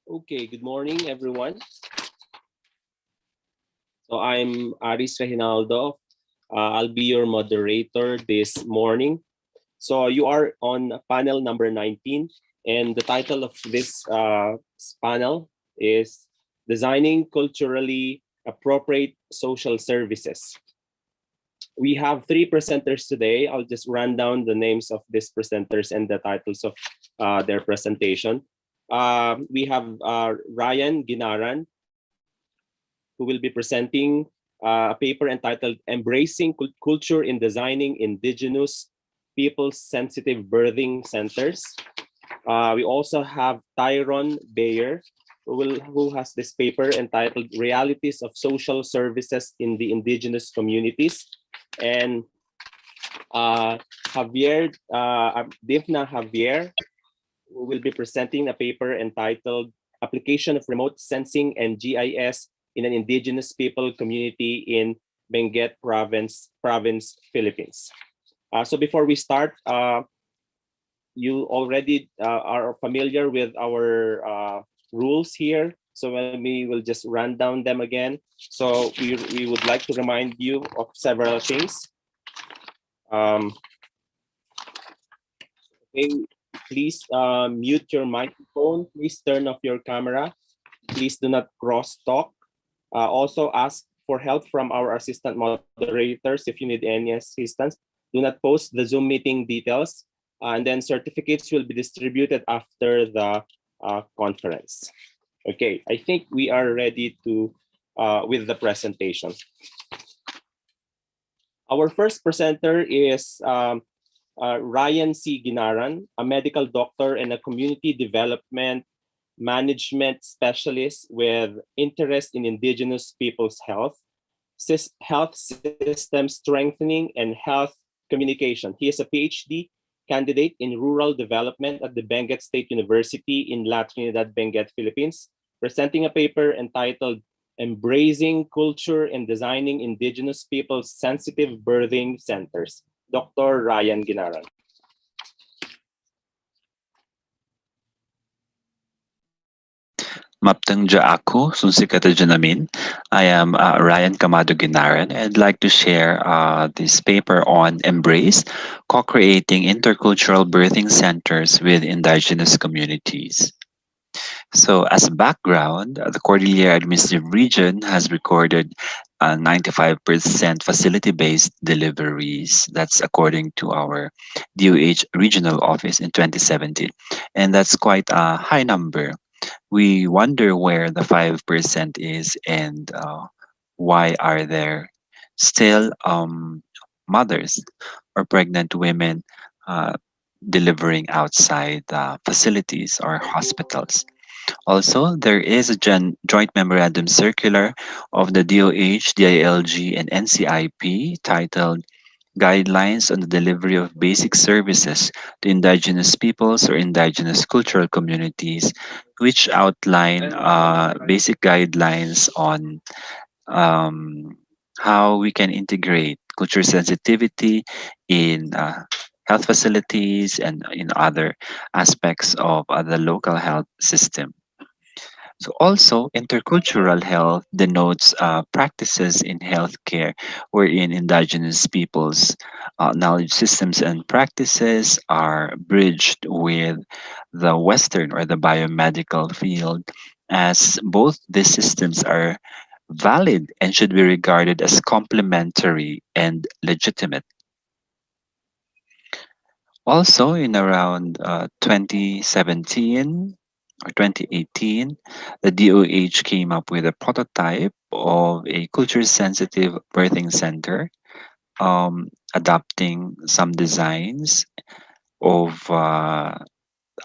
Okay, good morning, everyone. So I'm Aris Reginaldo. I'll be your moderator this morning. So you are on panel number 19, and the title of this panel is Designing Culturally Appropriate Social Services. We have three presenters today. I'll just run down the names of these presenters and the titles of their presentation. We have Ryan Ginaran, who will be presenting a paper entitled Embracing Culture in Designing Indigenous People-Sensitive Birthing Centers. We also have Tyron Bayer, who has this paper entitled Realities of Social Services in the Indigenous Communities. And Divna Javier, who will be presenting a paper entitled Application of Remote Sensing and GIS in an Indigenous People Community in Benguet Province, Philippines. So before we start, you already are familiar with our rules here. So we will just run down them again. So we would like to remind you of several things. Okay, please mute your microphone. Please turn off your camera. Please do not cross talk. Also ask for help from our assistant moderators if you need any assistance. Do not post the Zoom meeting details. And then certificates will be distributed after the conference. Okay, I think we are ready to with the presentation. Our first presenter is Ryan C. Ginaran, a medical doctor and a community development management specialist with interest in Indigenous people's health system strengthening, and health communication. He is a PhD candidate in rural development at the Benguet State University in La Trinidad, Benguet, Philippines, presenting a paper entitled Embracing Culture and Designing Indigenous People's Sensitive Birthing Centers. Dr. Ryan Ginaran. Maptangja ako, sunsikata janamin. I am Ryan Camado Ginaran. I'd like to share this paper on Embrace, co-creating intercultural birthing centers with indigenous communities. So as a background, the Cordillera Administrative Region has recorded 95% facility-based deliveries. That's according to our DOH regional office in 2017. And that's quite a high number. We wonder where the 5% is and why are there still mothers or pregnant women uh, delivering outside facilities or hospitals. Also, there is a joint memorandum circular of the DOH, DILG, and NCIP titled Guidelines on the Delivery of Basic Services to Indigenous Peoples or Indigenous Cultural Communities, which outline basic guidelines on um, how we can integrate culture sensitivity in health facilities and in other aspects of the local health system. So also, intercultural health denotes practices in healthcare wherein indigenous peoples' knowledge systems and practices are bridged with the Western or the biomedical field, as both these systems are valid and should be regarded as complementary and legitimate. Also, in around 2017 or 2018, the DOH came up with a prototype of a culture sensitive birthing center, adopting some designs of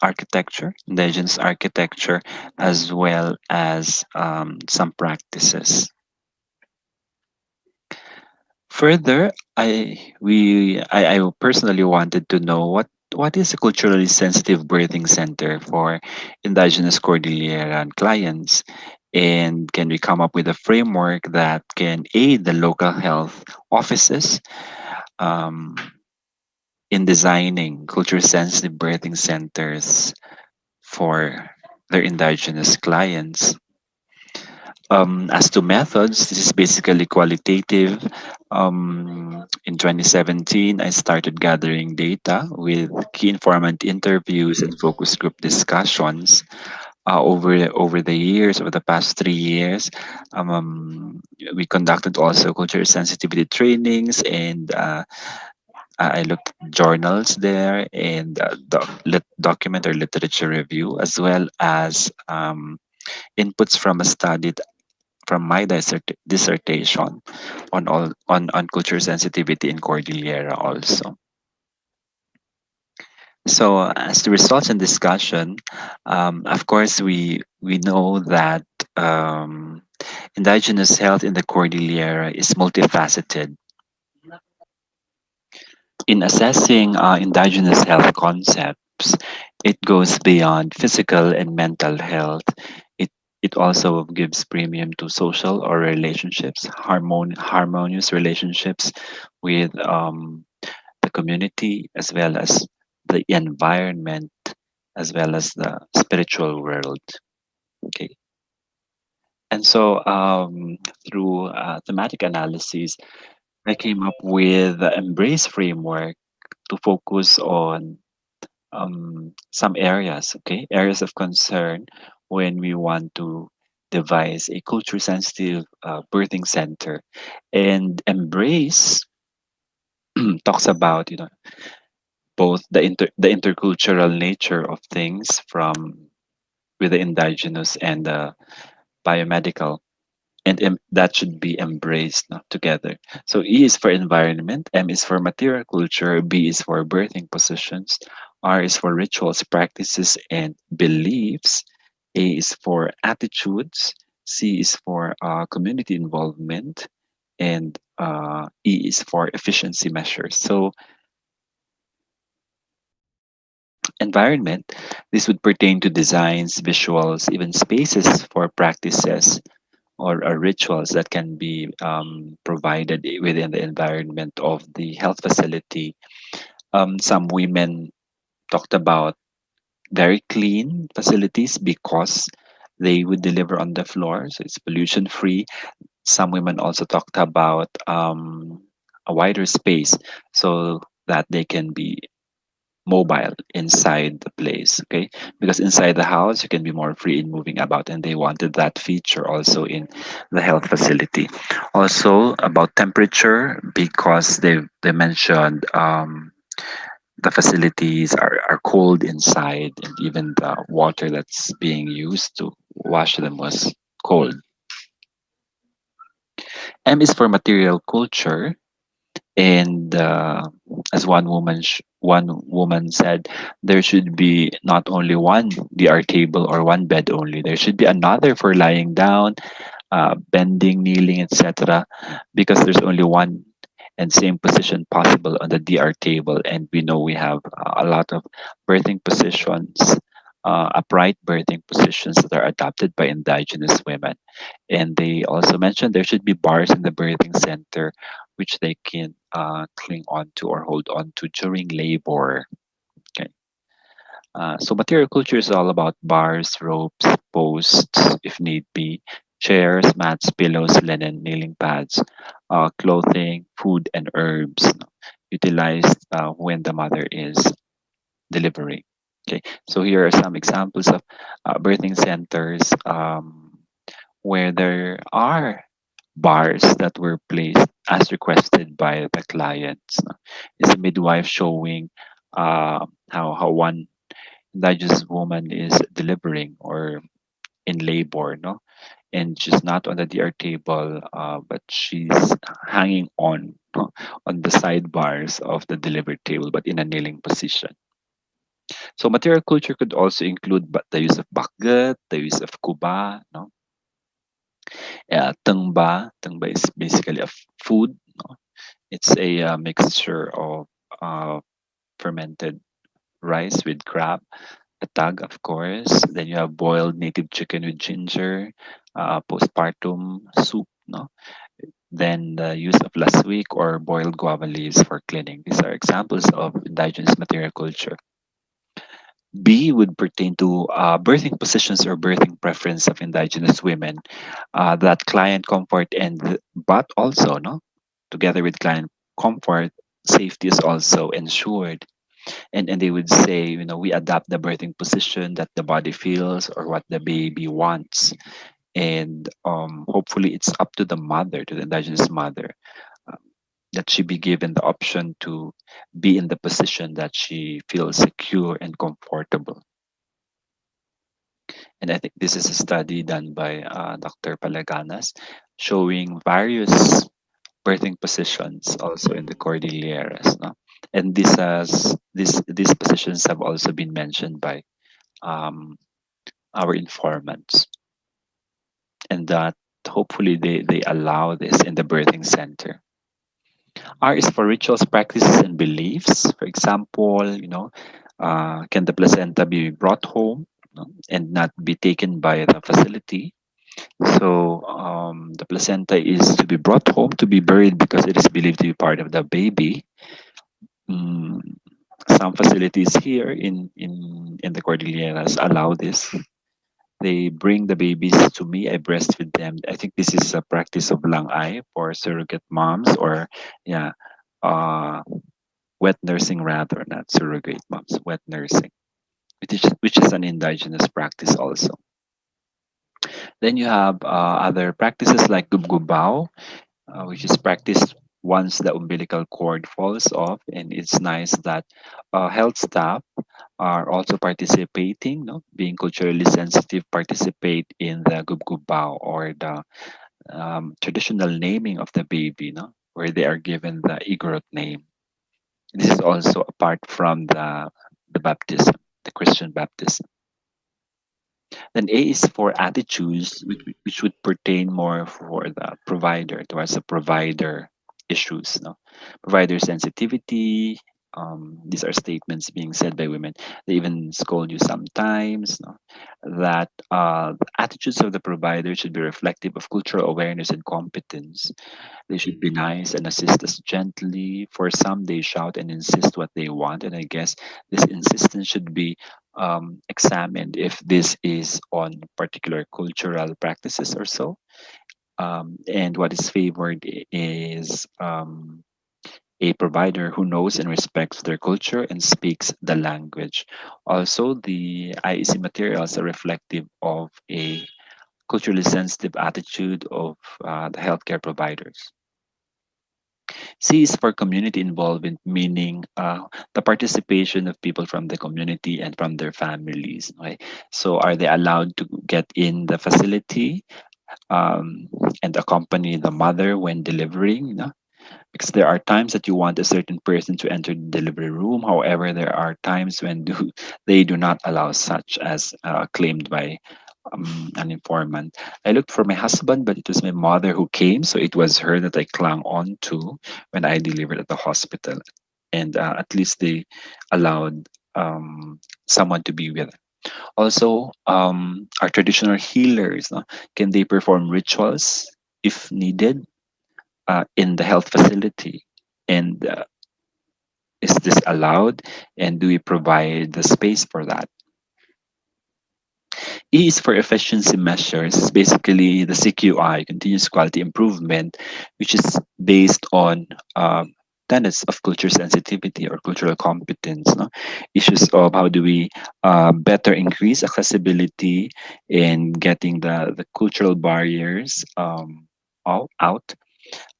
architecture, indigenous architecture, as well as some practices. Further, I personally wanted to know what is a culturally sensitive birthing center for indigenous Cordilleran clients, and can we come up with a framework that can aid the local health offices um, in designing culture sensitive birthing centers for their indigenous clients. As to methods, this is basically qualitative. In 2017, I started gathering data with key informant interviews and focus group discussions. Over the years, over the past 3 years, we conducted also culture sensitivity trainings, and I looked at journals there, and document or literature review, as well as inputs from a study from my dissertation on culture sensitivity in Cordillera also. So as the results and discussion, of course, we know that um, indigenous health in the Cordillera is multifaceted. In assessing indigenous health concepts, it goes beyond physical and mental health. It it also gives premium to social or relationships, harmonious relationships with the community, as well as the environment, as well as the spiritual world. Okay, and so through thematic analysis, I came up with the Embrace framework to focus on some areas, okay, areas of concern when we want to devise a culture sensitive birthing center. And Embrace talks about, both the intercultural nature of things from with the indigenous and the biomedical, and that should be embraced, no, together. So E is for environment, M is for material culture, B is for birthing positions, R is for rituals, practices, and beliefs, A is for attitudes, C is for community involvement, and E is for efficiency measures. So environment, this would pertain to designs, visuals, even spaces for practices or rituals that can be provided within the environment of the health facility. Some women talked about very clean facilities because they would deliver on the floor, so it's pollution free. Some women also talked about a wider space so that they can be mobile inside the place, okay, because inside the house you can be more free in moving about, and they wanted that feature also in the health facility. Also about temperature, because they mentioned the facilities are cold inside, and even the water that's being used to wash them was cold. M is for material culture, and as one woman said, there should be not only one DR table or one bed only. There should be another for lying down, bending, kneeling, etc. Because there's only one and same position possible on the DR table, and we know we have a lot of birthing positions, upright birthing positions that are adopted by indigenous women. And they also mentioned there should be bars in the birthing center which they can cling on to or hold on to during labor. Okay. So material culture is all about bars, ropes, posts, if need be, chairs, mats, pillows, linen, kneeling pads, clothing, food, and herbs, no, utilized when the mother is delivering. Okay, so here are some examples of birthing centers where there are bars that were placed as requested by the clients. No. Is a midwife showing how one indigenous woman is delivering or in labor, no, and she's not on the DR table, but she's hanging on, no, on the sidebars of the delivery table, but in a kneeling position. So material culture could also include the use of bakget, the use of kuba, no, tengba is basically a food, no? It's a mixture of uh, fermented rice with crab, a tag, of course. Then you have boiled native chicken with ginger, postpartum soup, no? Then the use of laswik or boiled guava leaves for cleaning. These are examples of indigenous material culture. B would pertain to birthing positions or birthing preference of indigenous women, that client comfort but also, no, together with client comfort, safety is also ensured. And they would say, we adapt the birthing position that the body feels or what the baby wants. And hopefully it's up to the mother, to the indigenous mother, um, that she be given the option to be in the position that she feels secure and comfortable. And I think this is a study done by Dr. Palaganas, showing various birthing positions also in the Cordilleras. No? And these positions have also been mentioned by um, our informants, and that hopefully they allow this in the birthing center. R is for rituals, practices, and beliefs. For example, can the placenta be brought home, and not be taken by the facility? So the placenta is to be brought home to be buried because it is believed to be part of the baby. Mm, some facilities here in the Cordilleras allow this. They bring the babies to me. I breastfeed them. I think this is a practice of lang ai for surrogate moms, or yeah, uh, wet nursing rather, not surrogate moms, wet nursing, which is an indigenous practice also. Then you have other practices like gubgubao, which is practiced once the umbilical cord falls off. And it's nice that health staff are also participating, no? Being culturally sensitive, participate in the gubgubao, or the traditional naming of the baby, no? Where they are given the Igorot name. This is also apart from the baptism, the Christian baptism. Then A is for attitudes, which would pertain more for the provider, towards the provider issues. No? Provider sensitivity. These are statements being said by women. They even scold you sometimes. No? That the attitudes of the provider should be reflective of cultural awareness and competence. They should be nice and assist us gently. For some, they shout and insist what they want. And I guess this insistence should be examined if this is on particular cultural practices or so. And what is favored is a provider who knows and respects their culture and speaks the language. Also, the IEC materials are reflective of a culturally sensitive attitude of the healthcare providers. C is for community involvement, meaning the participation of people from the community and from their families. Okay? So, are they allowed to get in the facility um, and accompany the mother when delivering? Because there are times that you want a certain person to enter the delivery room. However, there are times when they do not allow such, as claimed by an informant. I looked for my husband, but it was my mother who came, so it was her that I clung on to when I delivered at the hospital. And at least they allowed someone to be with her. Also, our traditional healers, no? Can they perform rituals if needed in the health facility? And is this allowed? And do we provide the space for that? E is for efficiency measures, basically the CQI, continuous quality improvement, which is based on tenets of culture sensitivity or cultural competence. No? Issues of how do we better increase accessibility in getting the cultural barriers all out.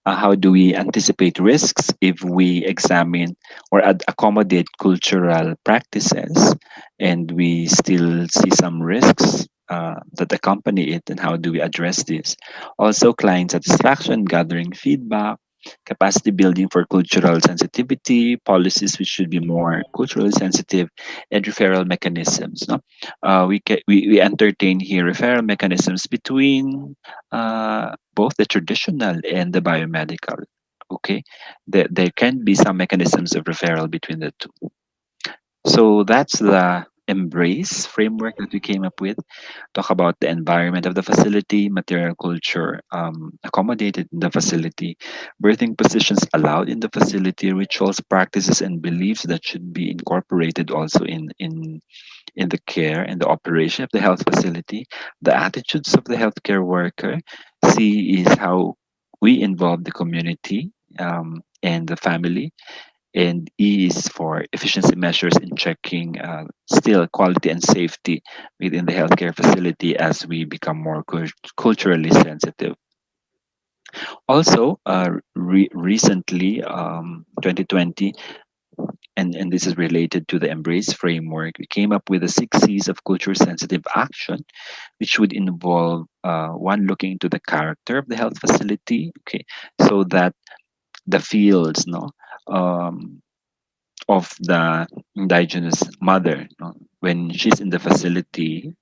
How do we anticipate risks if we examine or accommodate cultural practices and we still see some risks that accompany it, and how do we address this? Also, client satisfaction, gathering feedback, capacity building for cultural sensitivity, policies which should be more culturally sensitive, and referral mechanisms. No? We entertain here referral mechanisms between both the traditional and the biomedical. Okay, there can be some mechanisms of referral between the two. So that's the embrace framework that we came up with. Talk about the environment of the facility, material culture accommodated in the facility, birthing positions allowed in the facility, rituals, practices, and beliefs that should be incorporated also in the care and the operation of the health facility, the attitudes of the healthcare worker. C is how we involve the community and the family, and E is for efficiency measures in checking still quality and safety within the healthcare facility as we become more culturally sensitive. Also, recently, 2020, and this is related to the Embrace framework, we came up with the 6 C's of culture sensitive action, which would involve one, looking into the character of the health facility, okay, so that the fields, no, um, of the indigenous mother, no, when she's in the facility,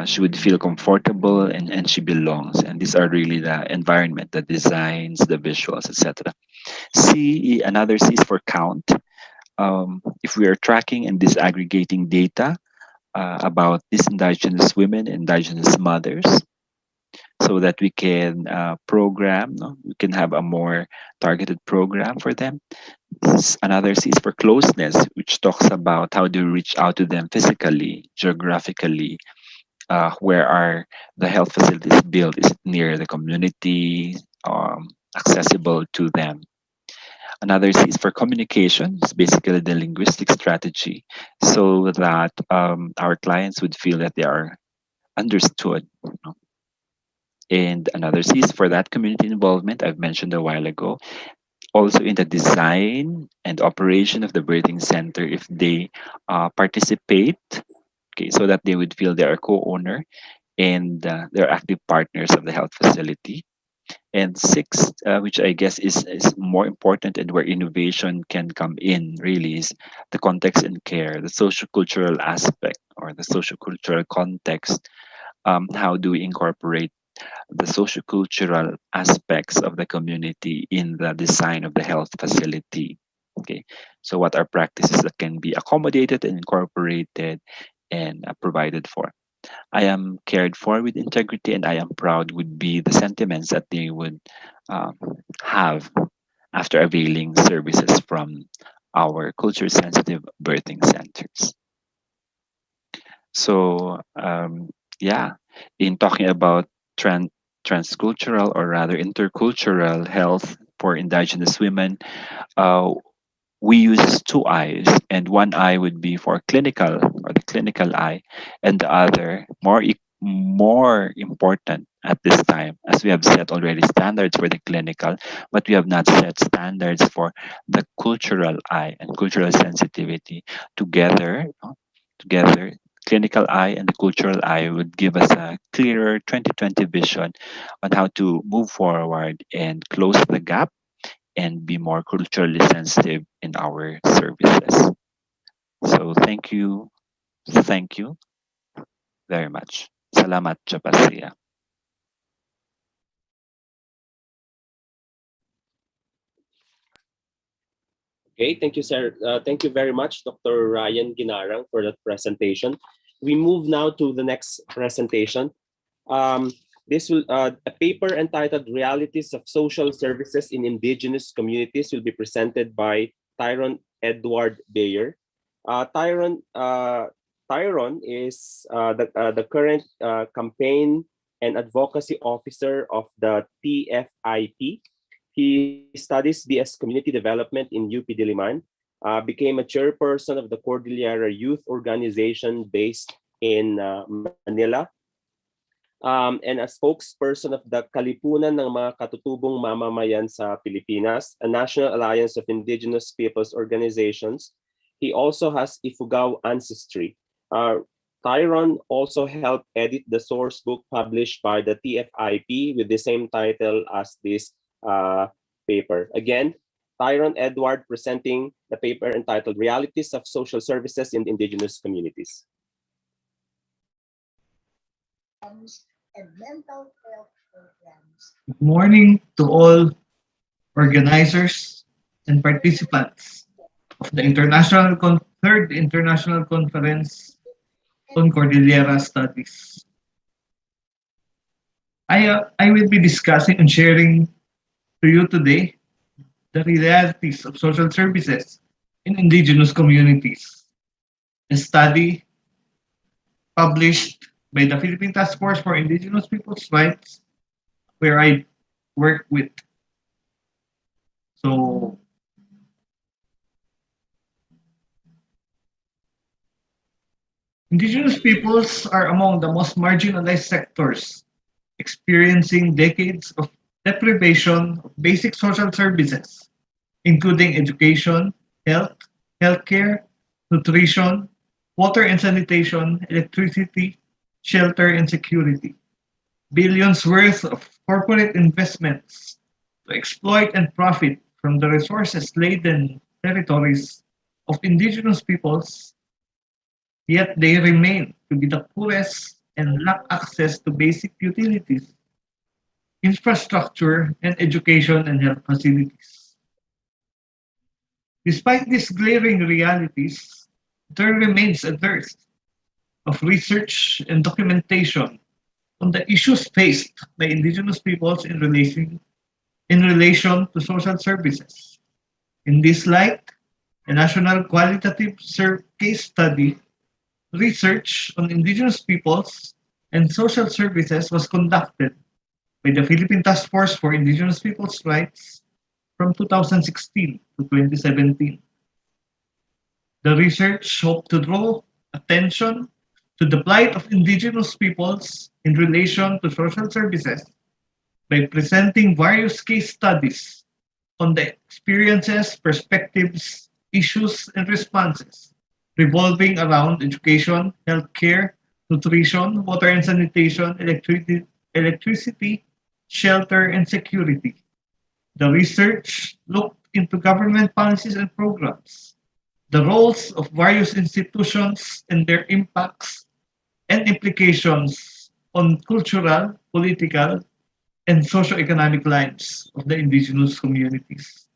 she would feel comfortable and she belongs. And these are really the environment, the designs, the visuals, etc. Another C is for count. If we are tracking and disaggregating data about these indigenous women, indigenous mothers, so that we can program, no? We can have a more targeted program for them. Another C is for closeness, which talks about how do we reach out to them physically, geographically, where are the health facilities built? Is it near the community, accessible to them? Another C is for communication. It's basically the linguistic strategy, so that our clients would feel that they are understood. You know. And another C is for that community involvement I've mentioned a while ago. Also in the design and operation of the birthing center, if they participate, okay, so that they would feel they are co-owner and they're active partners of the health facility. And sixth, which I guess is more important and where innovation can come in really, is the context and care, the social cultural aspect or the social cultural context. How do we incorporate the social cultural aspects of the community in the design of the health facility? Okay, so what are practices that can be accommodated and incorporated and provided for? I am cared for with integrity, and I am proud would be the sentiments that they would um, have after availing services from our culture sensitive birthing centers. So, yeah, in talking about transcultural or rather intercultural health for indigenous women, uh, we use 2 eyes, and one eye would be for clinical or the clinical eye, and the other more important at this time, as we have set already standards for the clinical, but we have not set standards for the cultural eye and cultural sensitivity together. Together, clinical eye and the cultural eye would give us a clearer 2020 vision on how to move forward and close the gap and be more culturally sensitive in our services. So thank you very much. Salamat Japasria. Okay, thank you, sir. Thank you very much, Dr. Ryan Ginarang, for that presentation. We move now to the next presentation. Um, this will a paper entitled "Realities of Social Services in Indigenous Communities" will be presented by Tyrone Edward Bayer. Tyrone is the current campaign and advocacy officer of the TFIP. He studies BS Community Development in UP Diliman, became a chairperson of the Cordillera Youth Organization based in Manila, and a spokesperson of the Kalipunan ng mga Katutubong Mamamayan sa Pilipinas, a national alliance of indigenous peoples organizations. He also has Ifugao ancestry. Tyrone also helped edit the source book published by the TFIP with the same title as this paper. Again, Tyrone Edward presenting the paper entitled Realities of Social Services in Indigenous Communities. And mental health programs. Good morning to all organizers and participants of the Third International Conference on Cordillera studies. I will be discussing and sharing to you today the realities of social services in indigenous communities. A study published by the Philippine Task Force for Indigenous Peoples' Rights, where I work with. So, indigenous peoples are among the most marginalized sectors, experiencing decades of deprivation of basic social services, including education, health, healthcare, nutrition, water and sanitation, electricity, shelter, and security. Billions worth of corporate investments to exploit and profit from the resources laden territories of indigenous peoples, yet they remain to be the poorest and lack access to basic utilities, infrastructure, and education and health facilities. Despite these glaring realities, there remains a dearth of research and documentation on the issues faced by indigenous peoples in relation to social services. In this light, a national qualitative case study research on indigenous peoples and social services was conducted by the Philippine Task Force for Indigenous Peoples' Rights from 2016 to 2017. The research hoped to draw attention to the plight of indigenous peoples in relation to social services by presenting various case studies on the experiences, perspectives, issues, and responses revolving around education, healthcare, nutrition, water and sanitation, electricity, shelter, and security. The research looked into government policies and programs, the roles of various institutions and their impacts and implications on cultural, political, and socio-economic lives of the indigenous communities.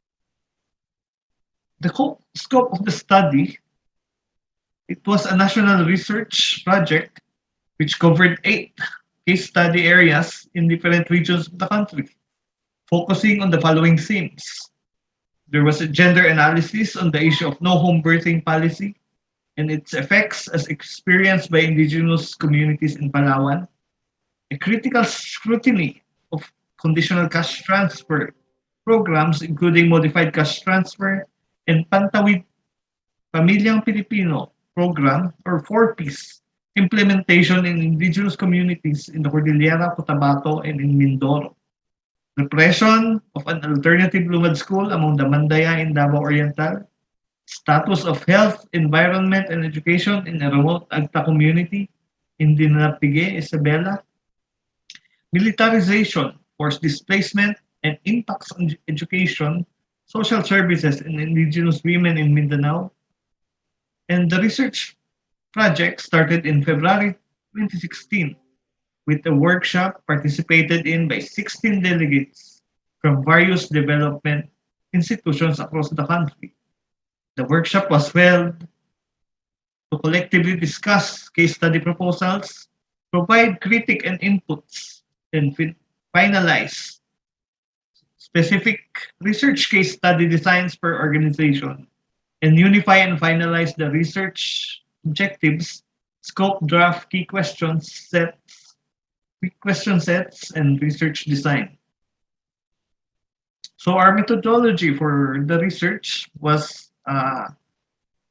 The scope of the study, it was a national research project which covered 8 case study areas in different regions of the country, focusing on the following themes. There was a gender analysis on the issue of no home birthing policy and its effects as experienced by indigenous communities in Palawan, a critical scrutiny of conditional cash transfer programs, including modified cash transfer and Pantawid Pamilyang Pilipino program or 4-piece implementation in indigenous communities in the Cordillera, Cotabato, and in Mindoro. Repression of an alternative lumad school among the Mandaya in Davao Oriental, status of health, environment, and education in a remote Agta community in Dinapige, Isabela, militarization, forced displacement, and impacts on education, social services, and indigenous women in Mindanao. And the research project started in February 2016 with a workshop participated in by 16 delegates from various development institutions across the country. The workshop was held to collectively discuss case study proposals, provide critique and inputs, and finalize specific research case study designs per organization, and unify and finalize the research objectives, scope, draft, key question sets, and research design. So our methodology for the research was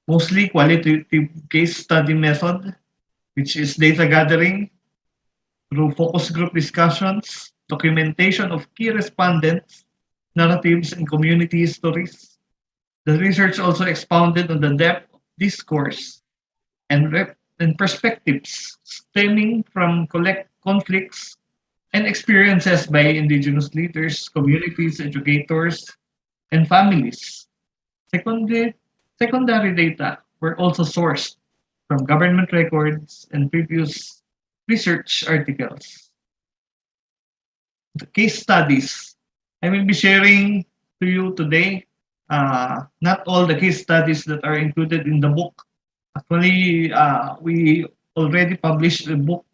mostly qualitative case study method, which is data gathering through focus group discussions, documentation of key respondents, narratives, and community histories. The research also expounded on the depth of discourse and perspectives stemming from conflicts and experiences by indigenous leaders, communities, educators, and families. Secondly, secondary data were also sourced from government records and previous research articles. The case studies. I will be sharing to you today not all the case studies that are included in the book. Actually, we already published a book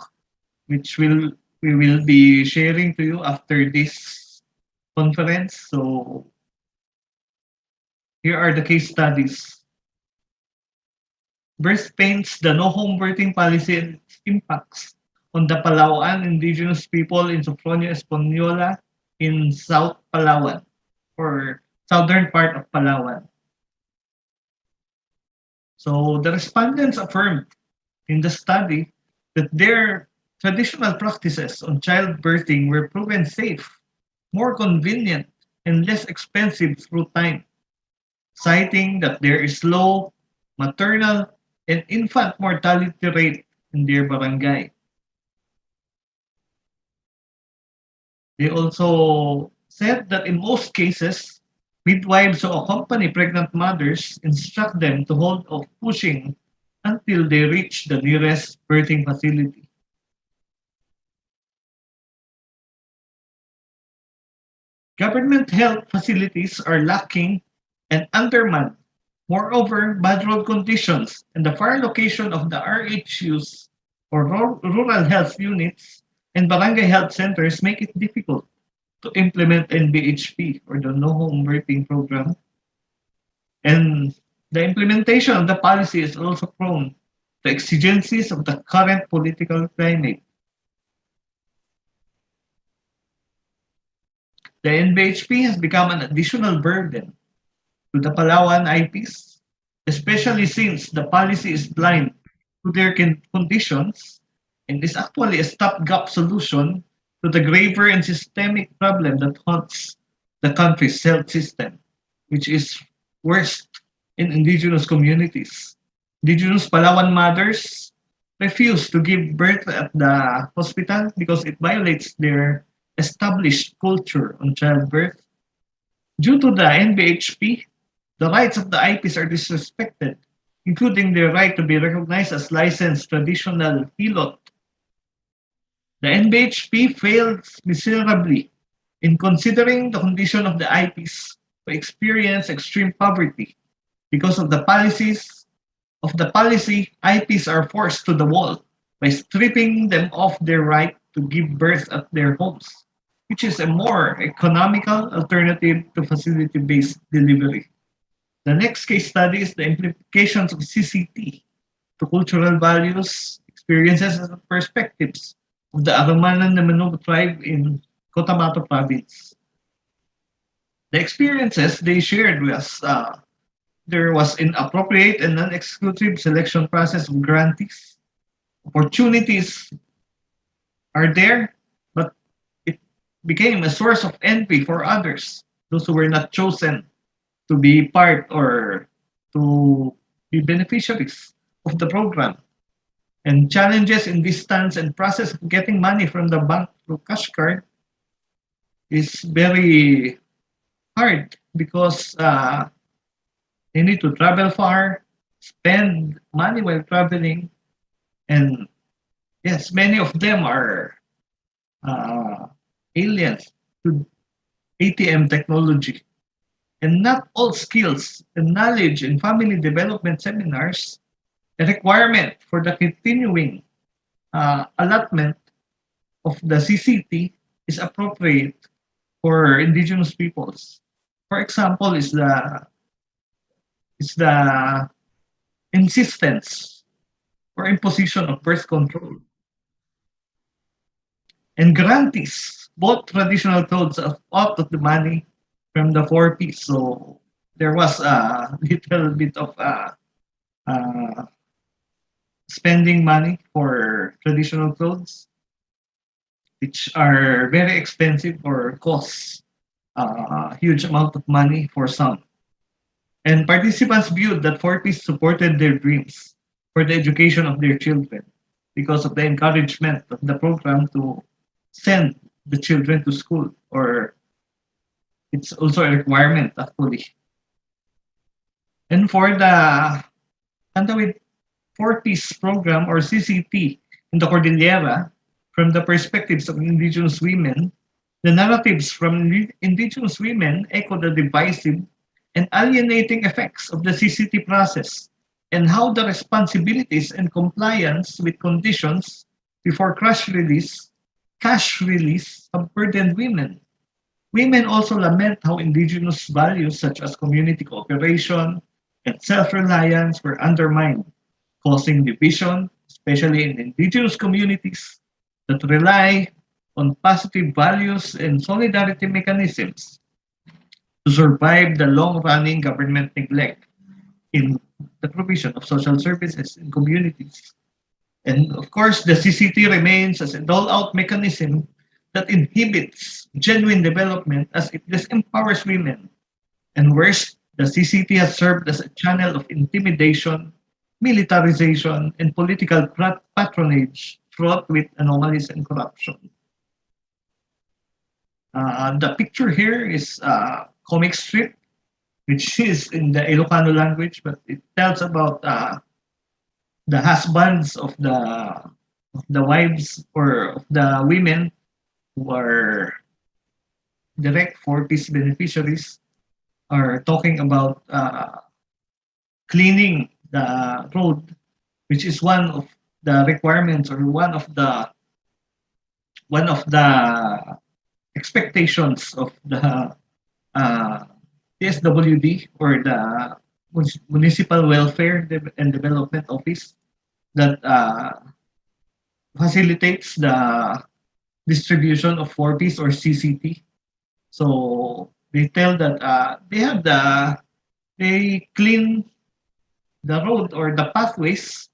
which we will be sharing to you after this conference. So here are the case studies. Birth paints the no home birthing policy and its impacts on the Palawan indigenous people in Sofronia Española in South Palawan or southern part of Palawan. So the respondents affirmed in the study that their traditional practices on childbirthing were proven safe, more convenient, and less expensive through time, citing that there is low maternal and infant mortality rate in their barangay. They also said that in most cases, midwives who accompany pregnant mothers instruct them to hold off pushing until they reach the nearest birthing facility. Government health facilities are lacking and undermanned. Moreover, bad road conditions and the far location of the RHUs or rural health units and barangay health centers make it difficult to implement NBHP or the No Home Birthing Program. And the implementation of the policy is also prone to exigencies of the current political climate. The NBHP has become an additional burden to the Palawan IPs, especially since the policy is blind to their conditions and is actually a stopgap solution to the graver and systemic problem that haunts the country's health system, which is worst in indigenous communities. Indigenous Palawan mothers refuse to give birth at the hospital because it violates their established culture on childbirth. Due to the NBHP, the rights of the IPs are disrespected, including their right to be recognized as licensed traditional hilot. The NBHP fails miserably in considering the condition of the IPs who experience extreme poverty. Because of the policy, IPs are forced to the wall by stripping them of their right to give birth at their homes, which is a more economical alternative to facility-based delivery. The next case study is the implications of CCT to cultural values, experiences, and perspectives of the Arumanan Namanug tribe in Cotabato province. The experiences they shared was there was inappropriate and non-exclusive selection process of grantees. Opportunities are there, but it became a source of envy for others, those who were not chosen to be part or to be beneficiaries of the program. And challenges in distance and process of getting money from the bank through cash card is very hard because they need to travel far, spend money while traveling, and yes, many of them are aliens to ATM technology. And not all skills and knowledge in family development seminars, a requirement for the continuing allotment of the CCT is appropriate for indigenous peoples. For example, is the insistence or imposition of birth control. And grantees bought traditional clothes out of the money from the 4Ps. So there was a little bit of uh, spending money for traditional clothes, which are very expensive or cost a huge amount of money for some. And participants viewed that 4Ps supported their dreams for the education of their children because of the encouragement of the program to send the children to school, or it's also a requirement actually. And for the Kantawid 4Ps program or CCT in the Cordillera, from the perspectives of indigenous women, the narratives from indigenous women echo the divisive and alienating effects of the CCT process and how the responsibilities and compliance with conditions before cash release have burdened women. Women also lament how indigenous values such as community cooperation and self-reliance were undermined, causing division, especially in indigenous communities that rely on positive values and solidarity mechanisms to survive the long-running government neglect in the provision of social services in communities. And of course, the CCT remains as a dole-out mechanism that inhibits genuine development as it disempowers women. And worse, the CCT has served as a channel of intimidation, militarization, and political patronage fraught with anomalies and corruption. The picture here is a comic strip, which is in the Ilocano language, but it tells about the husbands of the wives or of the women who are direct for-peace beneficiaries are talking about cleaning the road, which is one of the requirements or one of the expectations of the uh, TSWD or the Municipal Welfare and Development Office that facilitates the distribution of 4Ps or CCT. So they tell that they clean the road or the pathways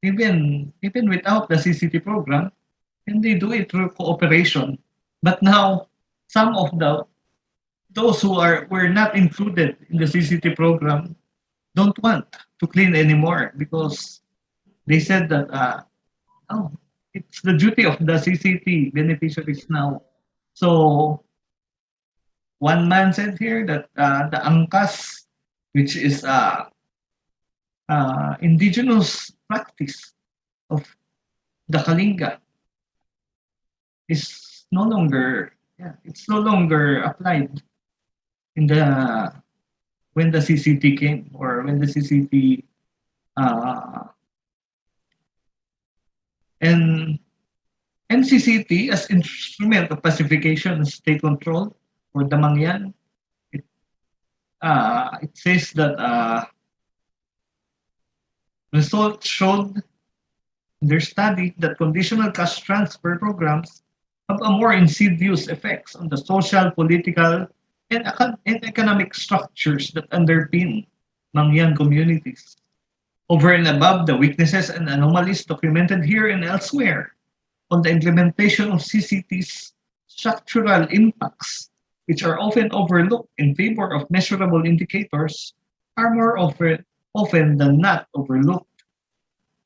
even without the CCT program, and they do it through cooperation. But now some of those were not included in the CCT program don't want to clean anymore because they said that oh, it's the duty of the CCT beneficiaries now. So one man said here that the angkas, which is indigenous practice of the Kalinga, is no longer it's no longer applied in the when the CCT came or when the CCT uh, and NCCT as instrument of pacification and state control for the Mangyan. It says that results showed in their study that conditional cash transfer programs have a more insidious effects on the social, political, and economic structures that underpin Mangyan communities. Over and above the weaknesses and anomalies documented here and elsewhere on the implementation of CCT's structural impacts, which are often overlooked in favor of measurable indicators, are more often than not overlooked.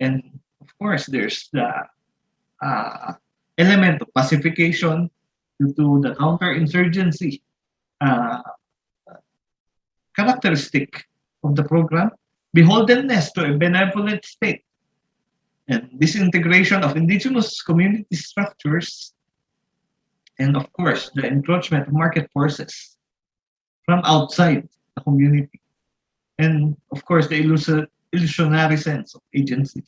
And of course, there's the uh, element of pacification due to the counterinsurgency uh, characteristic of the program, beholdenness to a benevolent state, and disintegration of indigenous community structures, and of course, the encroachment of market forces from outside the community, and of course, the illusionary sense of agency.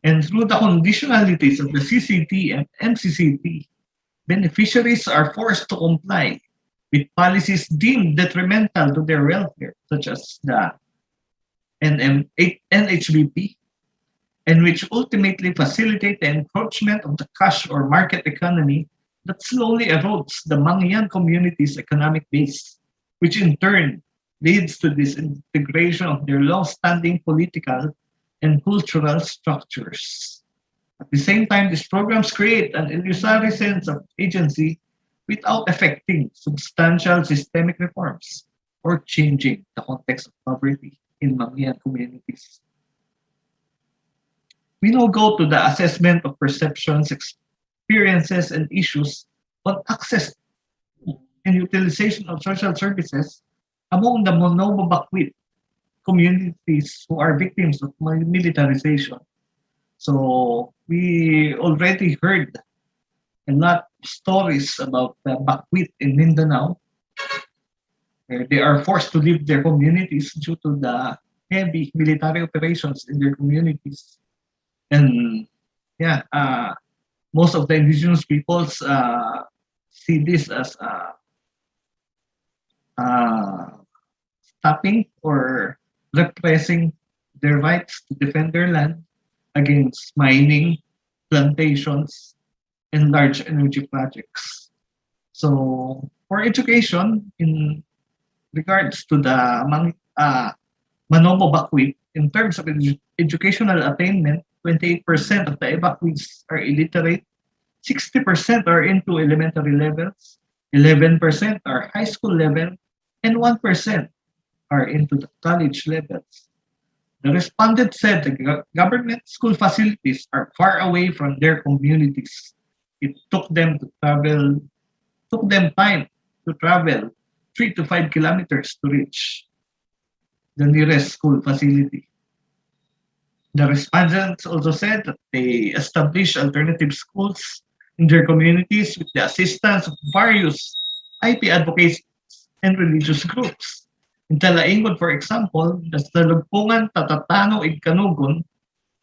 And through the conditionalities of the CCT and MCCT, beneficiaries are forced to comply with policies deemed detrimental to their welfare, such as the NHBP, and which ultimately facilitate the encroachment of the cash or market economy that slowly erodes the Mangyan community's economic base, which in turn leads to disintegration of their long-standing political and cultural structures. At the same time, these programs create an illusory sense of agency without affecting substantial systemic reforms or changing the context of poverty in Mangyan communities. We now go to the assessment of perceptions, experiences, and issues on access and utilization of social services among the Monobakwit communities who are victims of militarization. So we already heard a lot of stories about the Bakwit in Mindanao. where they are forced to leave their communities due to the heavy military operations in their communities. And yeah, most of the indigenous peoples see this as uh, stopping or repressing their rights to defend their land against mining, plantations, and large energy projects. So, for education, in regards to the Manobo Bakwit, in terms of educational attainment, 28% of the evacuees are illiterate, 60% are into elementary levels, 11% are high school level, and 1% are into the college levels. The respondent said the government school facilities are far away from their communities. It took them time to travel 3 to 5 kilometers to reach the nearest school facility. The respondents also said that they established alternative schools in their communities with the assistance of various IP advocates and religious groups. In Talaingod, for example, the Salugpungan Tatatano Igkanugon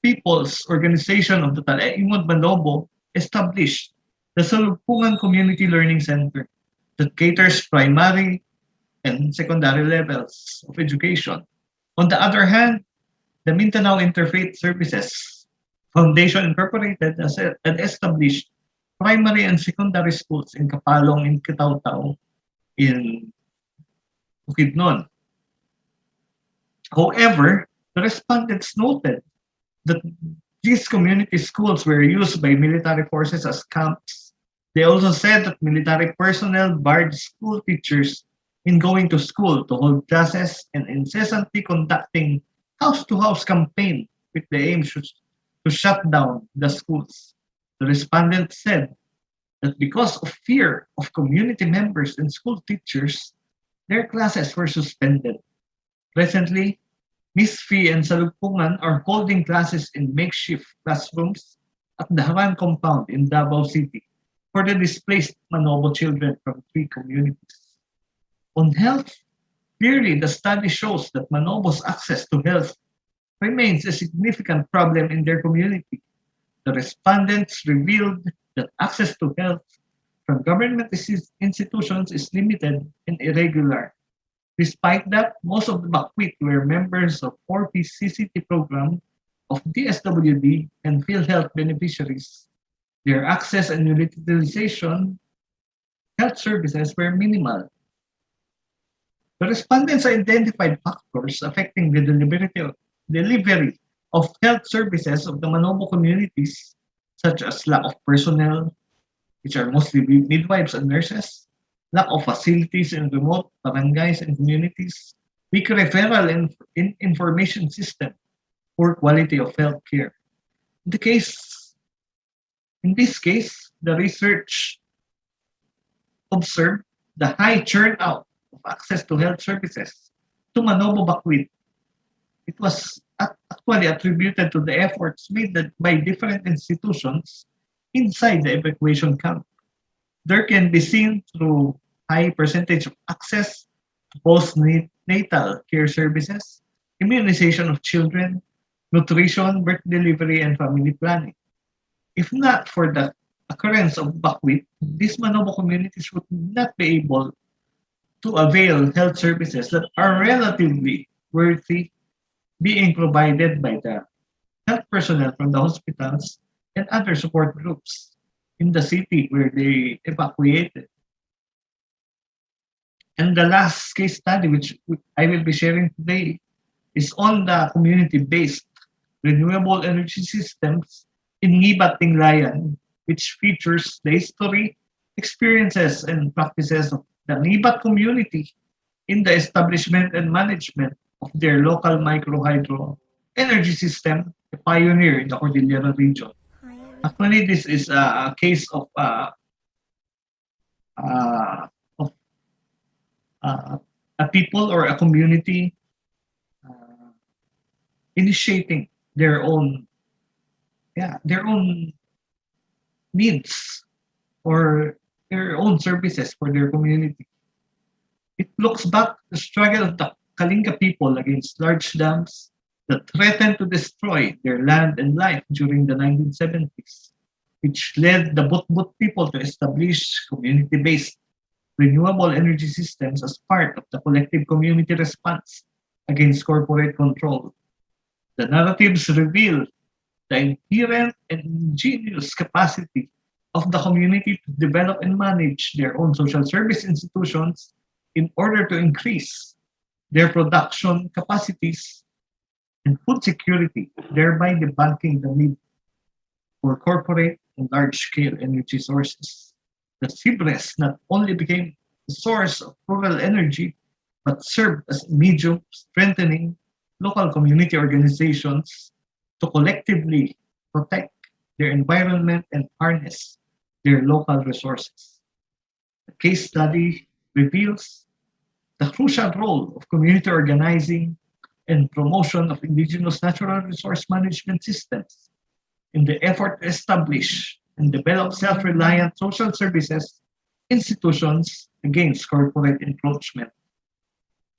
People's Organization of the Talaingod Manobo established the Salugpungan Community Learning Center that caters primary and secondary levels of education. On the other hand, the Mindanao Interfaith Services Foundation Incorporated had established primary and secondary schools in Kapalong, in Kitaw-Taw, in Bukidnon. However, the respondents noted that these community schools were used by military forces as camps. They also said that military personnel barred school teachers in going to school to hold classes and incessantly conducting house-to-house campaign with the aim to shut down the schools. The respondent said that because of fear of community members and school teachers, their classes were suspended. Presently, Miss Fee and Salugpungan are holding classes in makeshift classrooms at the Haran compound in Davao City for the displaced Manobo children from 3 communities. On health, clearly the study shows that Manobo's access to health remains a significant problem in their community. The respondents revealed that access to health from government institutions is limited and irregular. Despite that, most of the Bakwit were members of 4P CCT program of DSWD and PhilHealth beneficiaries. Their access and utilization health services were minimal. The respondents identified factors affecting the delivery of health services of the Manobo communities, such as lack of personnel, which are mostly midwives and nurses, lack of facilities in remote barangays and communities, weak referral in information system, poor quality of health care. In the case, in this case, the research observed the high churn out of access to health services to Manobo Bakwit. It was actually attributed to the efforts made by different institutions inside the evacuation camp. There can be seen through high percentage of access to postnatal care services, immunization of children, nutrition, birth delivery, and family planning. If not for the occurrence of buckwheat, these Manobo communities would not be able to avail health services that are relatively worthy being provided by the health personnel from the hospitals and other support groups in the city where they evacuated. And the last case study, which I will be sharing today, is on the community-based renewable energy systems in Ngibat Tinglayan, which features the history, experiences, and practices of the Ngibat community in the establishment and management of their local microhydro energy system, a pioneer in the Cordillera region. Actually, this is a case uh, of a people or a community uh, initiating their own needs or their own services for their community. It looks back to the struggle of the Kalinga people against large dams that threatened to destroy their land and life during the 1970s, which led the Butbut people to establish community-based renewable energy systems as part of the collective community response against corporate control. The narratives reveal the inherent and ingenious capacity of the community to develop and manage their own social service institutions in order to increase their production capacities and food security, thereby debunking the need for corporate and large-scale energy sources. The Sibres not only became a source of rural energy, but served as a medium strengthening local community organizations to collectively protect their environment and harness their local resources. The case study reveals the crucial role of community organizing and promotion of indigenous natural resource management systems in the effort to establish and develop self-reliant social services institutions against corporate encroachment.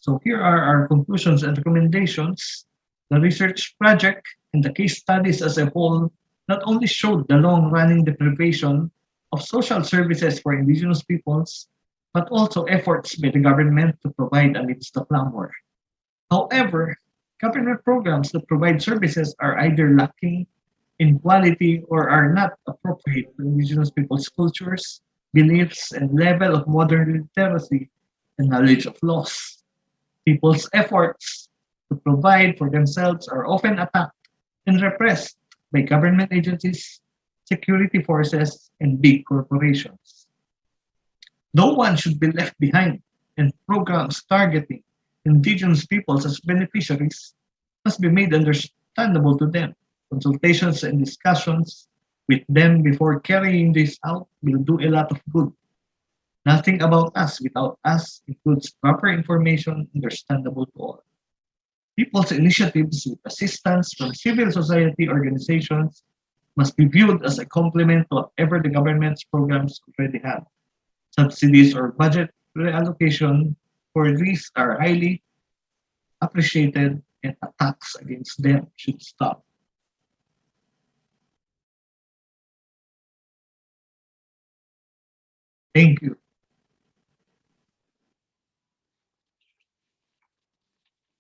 So here are our conclusions and recommendations. The research project and the case studies as a whole not only showed the long-running deprivation of social services for indigenous peoples, but also efforts by the government to provide amidst the clamor. However, government programs that provide services are either lacking in quality or are not appropriate to indigenous people's cultures, beliefs, and level of modern literacy and knowledge of laws. People's efforts to provide for themselves are often attacked and repressed by government agencies, security forces, and big corporations. No one should be left behind, and programs targeting indigenous peoples as beneficiaries must be made understandable to them. Consultations and discussions with them before carrying this out will do a lot of good. Nothing about us without us includes proper information understandable to all. People's initiatives with assistance from civil society organizations must be viewed as a complement to whatever the government's programs already have. Subsidies or budget reallocation for these are highly appreciated and attacks against them should stop. Thank you.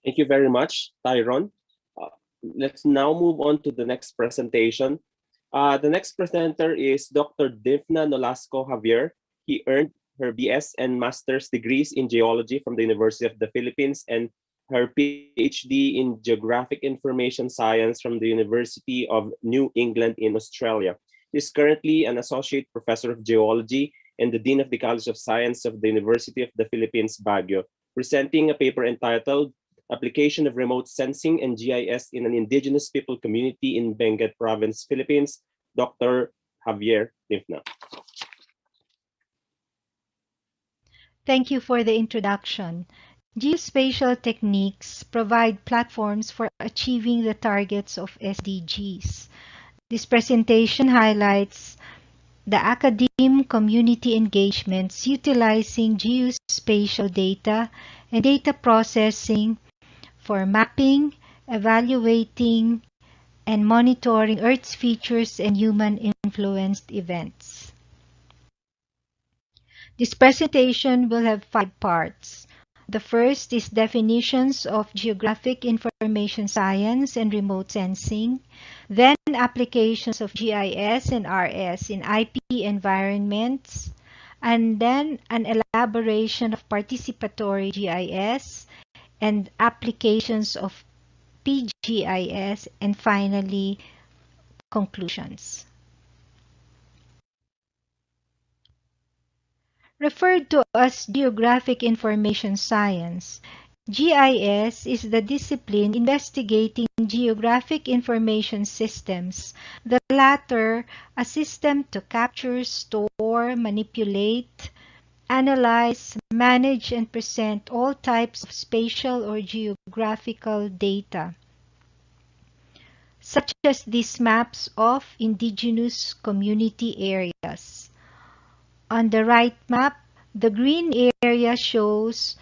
Thank you very much, Tyron. Uh, let's now move on to the next presentation. The next presenter is Dr. Difna Nolasco Javier. He earned her BS and Master's degrees in geology from the University of the Philippines and her PhD in Geographic Information Science from the University of New England in Australia. She is currently an Associate Professor of Geology and the Dean of the College of Science of the University of the Philippines, Baguio, presenting a paper entitled Application of Remote Sensing and GIS in an Indigenous People Community in Benguet Province, Philippines, Dr. Javier Difna. Thank you for the introduction. Geospatial techniques provide platforms for achieving the targets of SDGs. This presentation highlights the academe community engagements utilizing geospatial data and data processing for mapping, evaluating, and monitoring Earth's features and human-influenced events. This presentation will have 5 parts. The first is definitions of geographic information science and remote sensing, then applications of GIS and RS in IP environments, and then an elaboration of participatory GIS and applications of PGIS, and finally, conclusions. Referred to as Geographic Information Science, GIS is the discipline investigating geographic information systems, the latter a system to capture, store, manipulate, analyze, manage, and present all types of spatial or geographical data, such as these maps of indigenous community areas. On the right map, the green area shows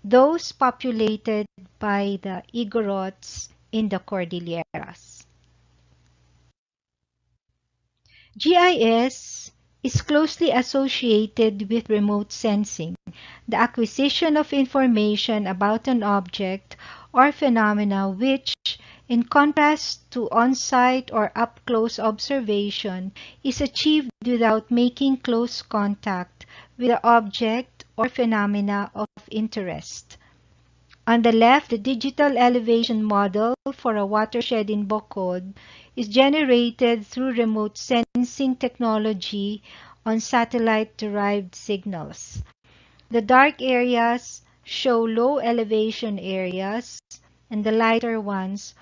those populated by the Igorots in the Cordilleras. GIS is closely associated with remote sensing, the acquisition of information about an object or phenomena which, in contrast to on-site or up-close observation, is achieved without making close contact with the object or phenomena of interest. On the left, the digital elevation model for a watershed in Bocod is generated through remote sensing technology on satellite-derived signals. The dark areas show low elevation areas, and the lighter ones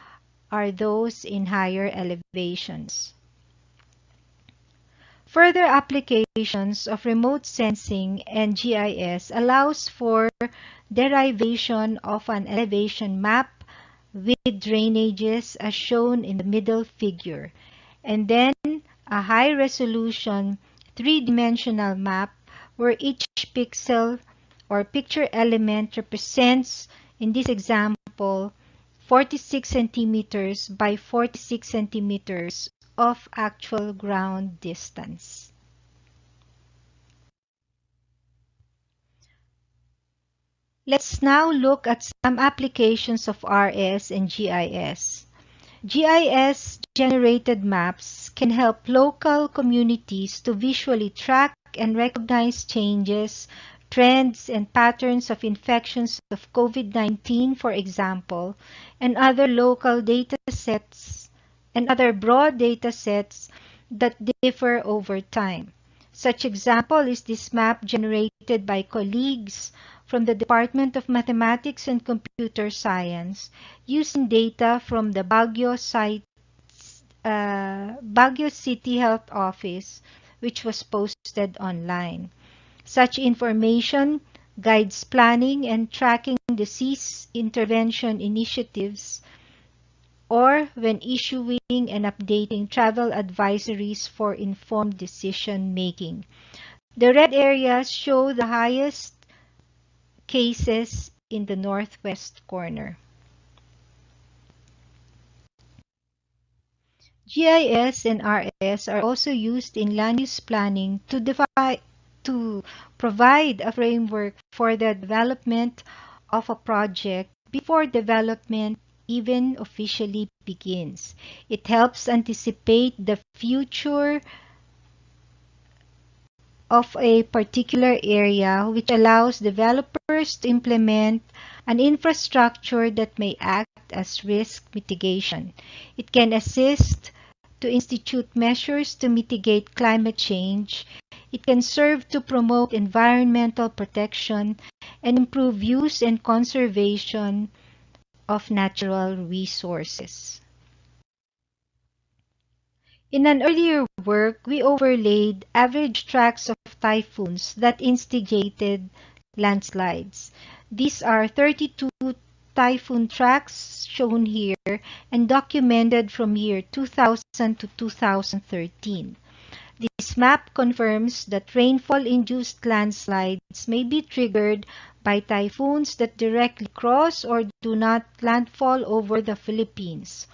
are those in higher elevations. Further applications of remote sensing and GIS allows for derivation of an elevation map with drainages as shown in the middle figure, and then a high-resolution three-dimensional map where each pixel or picture element represents, in this example, 46 centimeters by 46 centimeters of actual ground distance. Let's now look at some applications of RS and GIS. GIS-generated maps can help local communities to visually track and recognize changes, trends, and patterns of infections of COVID-19, for example, and other local data sets and other broad data sets that differ over time. Such example is this map generated by colleagues from the Department of Mathematics and Computer Science using data from the Baguio City Health Office, which was posted online. Such information guides planning and tracking disease intervention initiatives, or when issuing and updating travel advisories for informed decision making. The red areas show the highest cases in the northwest corner. GIS and RS are also used in land use planning to provide a framework for the development of a project before development even officially begins. It helps anticipate the future of a particular area, which allows developers to implement an infrastructure that may act as risk mitigation. It can assist to institute measures to mitigate climate change. It can serve to promote environmental protection and improve use and conservation of natural resources. In an earlier work, we overlaid average tracks of typhoons that instigated landslides. These are 32 typhoon tracks shown here and documented from year 2000 to 2013. This map confirms that rainfall-induced landslides may be triggered by typhoons that directly cross or do not landfall over the Philippines.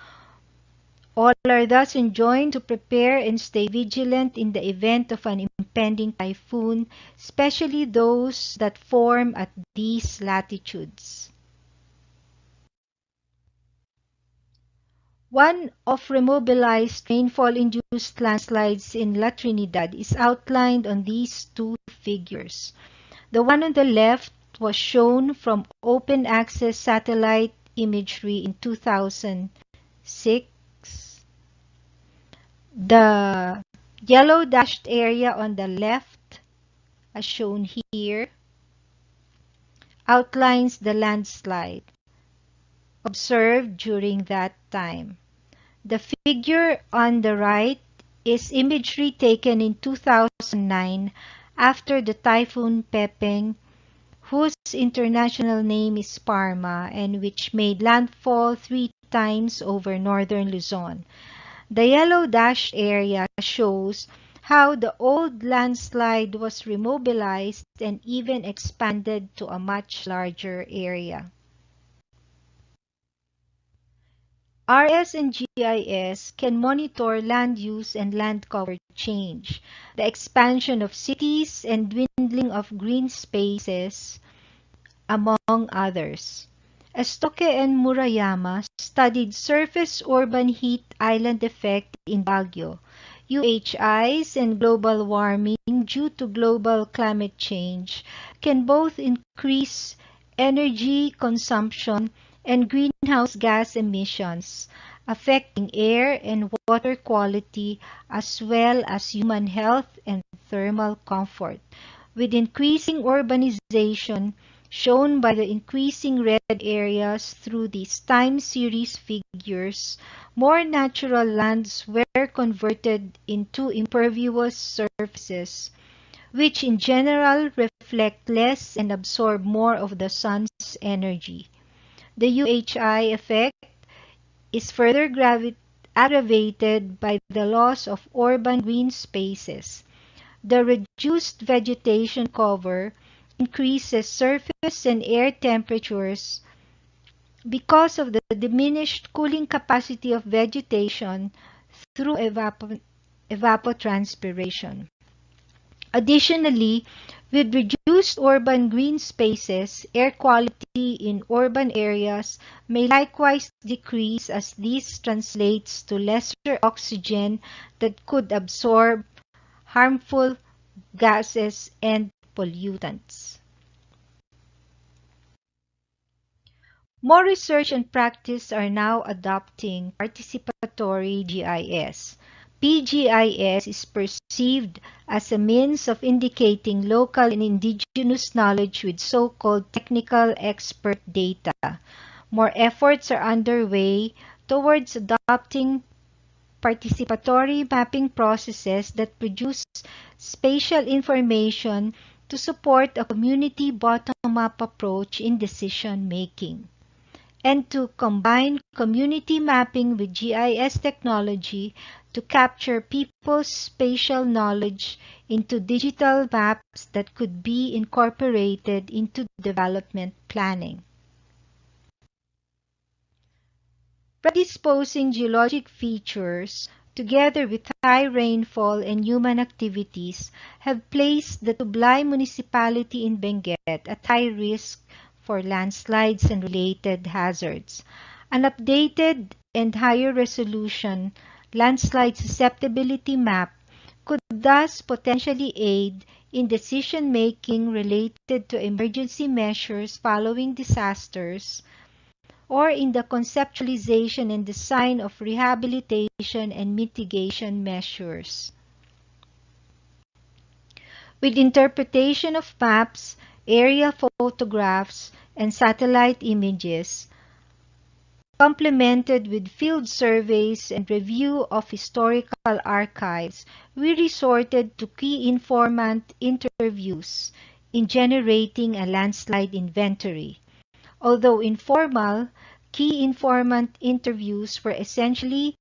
All are thus enjoined to prepare and stay vigilant in the event of an impending typhoon, especially those that form at these latitudes. One of remobilized rainfall-induced landslides in La Trinidad is outlined on these two figures. The one on the left was shown from open access satellite imagery in 2006. The yellow dashed area on the left, as shown here, outlines the landslide observed during that time. The figure on the right is imagery taken in 2009 after the Typhoon Pepeng, whose international name is Parma and which made landfall 3 times over northern Luzon. The yellow dashed area shows how the old landslide was remobilized and even expanded to a much larger area. RS and GIS can monitor land use and land cover change, the expansion of cities and dwindling of green spaces, among others. Estoque and Murayama studied surface urban heat island effect in Baguio, UHIs and global warming due to global climate change can both increase energy consumption and greenhouse gas emissions, affecting air and water quality as well as human health and thermal comfort. With increasing urbanization, shown by the increasing red areas through these time series figures, more natural lands were converted into impervious surfaces, which in general reflect less and absorb more of the sun's energy. The UHI effect is further aggravated by the loss of urban green spaces. The reduced vegetation cover increases surface and air temperatures because of the diminished cooling capacity of vegetation through evapotranspiration. Additionally, with reduced urban green spaces, air quality in urban areas may likewise decrease as this translates to lesser oxygen that could absorb harmful gases and pollutants. More research and practice are now adopting participatory GIS. PGIS is perceived as a means of indicating local and indigenous knowledge with so-called technical expert data. More efforts are underway towards adopting participatory mapping processes that produce spatial information to support a community bottom-up approach in decision-making, and to combine community mapping with GIS technology to capture people's spatial knowledge into digital maps that could be incorporated into development planning. Predisposing geologic features, together with high rainfall and human activities, have placed the Tublay municipality in Benguet at high risk for landslides and related hazards. An updated and higher resolution landslide susceptibility map could thus potentially aid in decision-making related to emergency measures following disasters, or in the conceptualization and design of rehabilitation and mitigation measures. With interpretation of maps, aerial photographs, and satellite images, complemented with field surveys and review of historical archives, we resorted to key informant interviews in generating a landslide inventory. Although informal, key informant interviews were essential,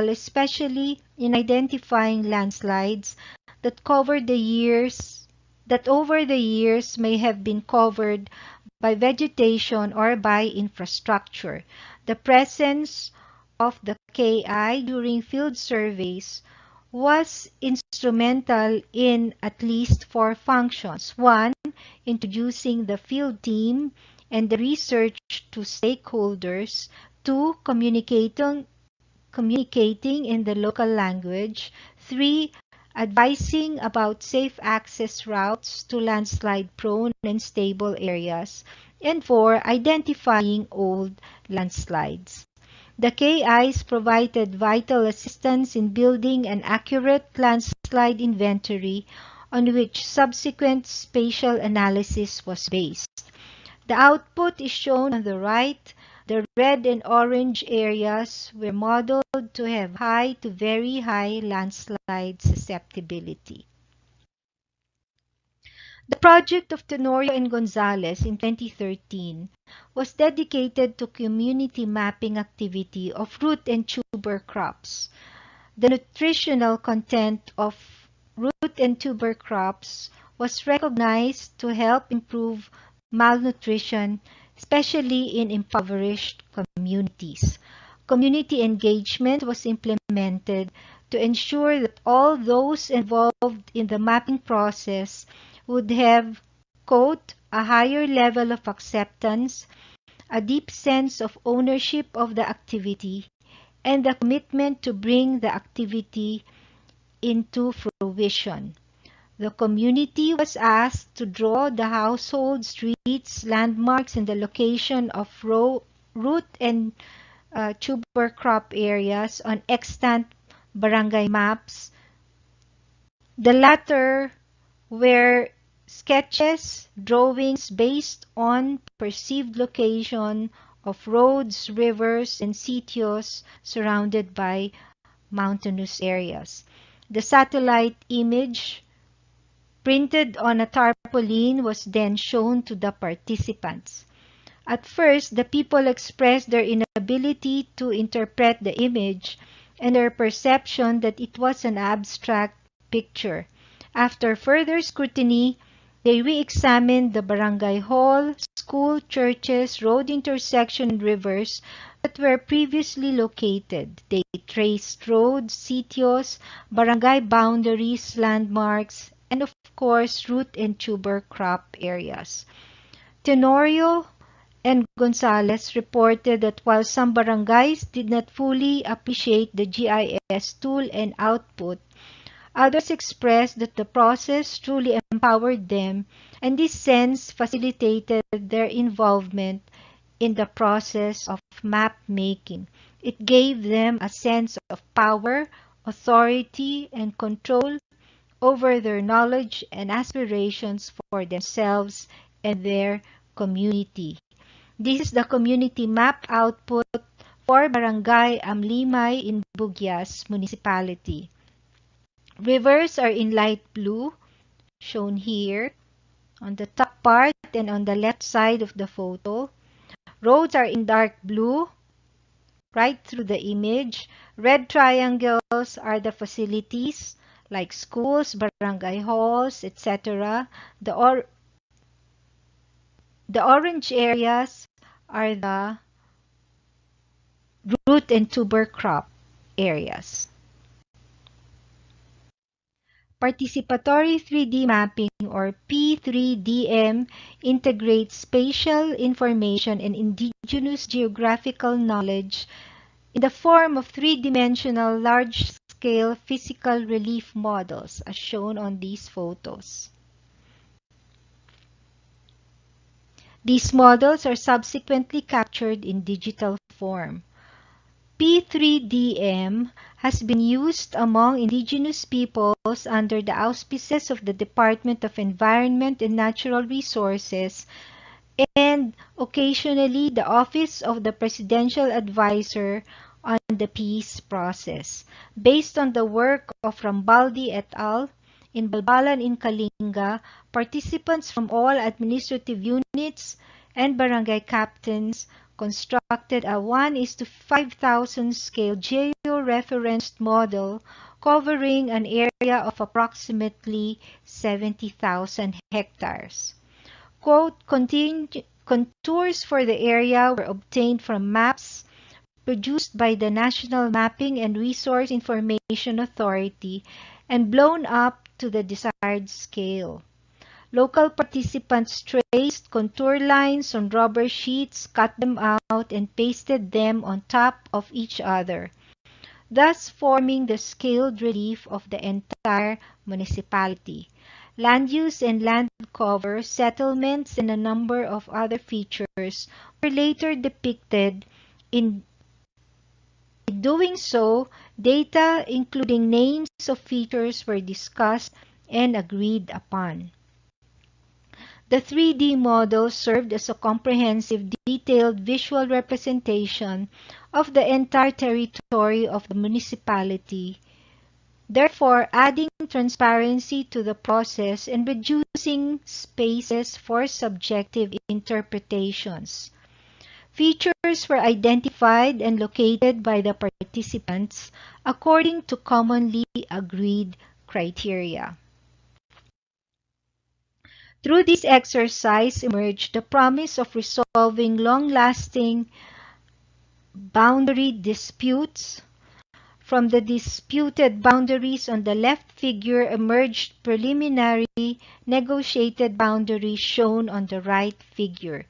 especially in identifying landslides that over the years may have been covered by vegetation or by infrastructure. The presence of the KI during field surveys was instrumental in at least 4 functions. 1. Introducing the field team and the research to stakeholders. 2. Communicating in the local language. 3. Advising about safe access routes to landslide-prone and stable areas. And 4. Identifying old landslides. The KIs provided vital assistance in building an accurate landslide inventory on which subsequent spatial analysis was based. The output is shown on the right. The red and orange areas were modeled to have high to very high landslide susceptibility. The project of Tenorio and Gonzalez in 2013 was dedicated to community mapping activity of root and tuber crops. the nutritional content of root and tuber crops was recognized to help improve malnutrition, especially in impoverished communities. Community engagement was implemented to ensure that all those involved in the mapping process would have, quote, a higher level of acceptance, a deep sense of ownership of the activity, and the commitment to bring the activity into fruition. The community was asked to draw the household streets, landmarks, and the location of root and tuber crop areas on extant barangay maps. The latter were sketches, drawings based on perceived location of roads, rivers, and sitios surrounded by mountainous areas. The satellite image printed on a tarpaulin was then shown to the participants. At first, the people expressed their inability to interpret the image and their perception that it was an abstract picture. After further scrutiny, they re-examined the barangay hall, school, churches, road intersection, and rivers that were previously located. They traced roads, sitios, barangay boundaries, landmarks, and of course, root and tuber crop areas. Tenorio and Gonzalez reported that while some barangays did not fully appreciate the GIS tool and output, others expressed that the process truly empowered them, and this sense facilitated their involvement in the process of map making. It gave them a sense of power, authority, and control over their knowledge and aspirations for themselves and their community. This is the community map output for Barangay Amlimay in Bugyas Municipality. Rivers are in light blue, shown here on the top part and on the left side of the photo. Roads are in dark blue, right through the image. Red triangles are the facilities like schools, barangay halls, etc. The orange areas are the root and tuber crop areas. Participatory 3D mapping, or P3DM, integrates spatial information and indigenous geographical knowledge in the form of three-dimensional large-scale physical relief models, as shown on these photos. These models are subsequently captured in digital form. P3DM has been used among indigenous peoples under the auspices of the Department of Environment and Natural Resources and occasionally the Office of the Presidential Advisor on the Peace Process. Based on the work of Rambaldi et al. In Balbalan in Kalinga, participants from all administrative units and barangay captains constructed a 1:5,000 scale geo-referenced model covering an area of approximately 70,000 hectares. Quote, contours for the area were obtained from maps produced by the National Mapping and Resource Information Authority and blown up to the desired scale. Local participants traced contour lines on rubber sheets, cut them out, and pasted them on top of each other, thus forming the scaled relief of the entire municipality. Land use and land cover, settlements, and a number of other features were later depicted. In doing so, data including names of features were discussed and agreed upon. The 3D model served as a comprehensive, detailed visual representation of the entire territory of the municipality, therefore adding transparency to the process and reducing spaces for subjective interpretations. Features were identified and located by the participants according to commonly agreed criteria. Through this exercise emerged the promise of resolving long-lasting boundary disputes. From the disputed boundaries on the left figure emerged preliminary negotiated boundaries shown on the right figure.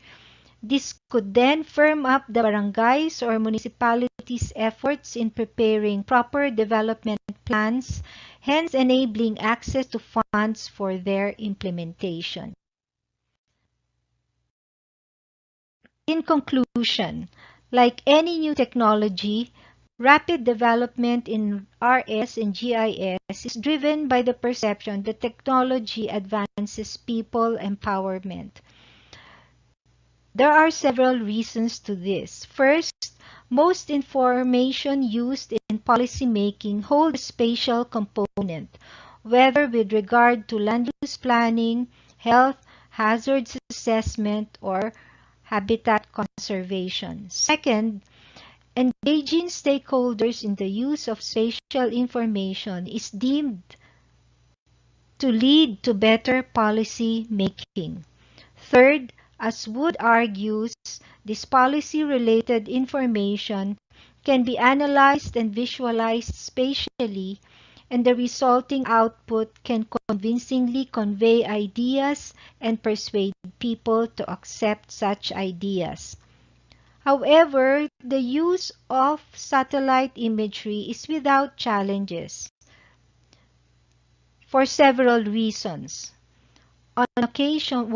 This could then firm up the barangays or municipalities' efforts in preparing proper development plans, hence enabling access to funds for their implementation. In conclusion, like any new technology, rapid development in RS and GIS is driven by the perception that technology advances people empowerment. There are several reasons to this. First, most information used in policy making hold a spatial component, whether with regard to land use planning, health, hazards assessment, or habitat conservation. Second, engaging stakeholders in the use of spatial information is deemed to lead to better policy making. Third, as Wood argues, this policy-related information can be analyzed and visualized spatially, and the resulting output can convincingly convey ideas and persuade people to accept such ideas. However, the use of satellite imagery is without challenges for several reasons. On occasion,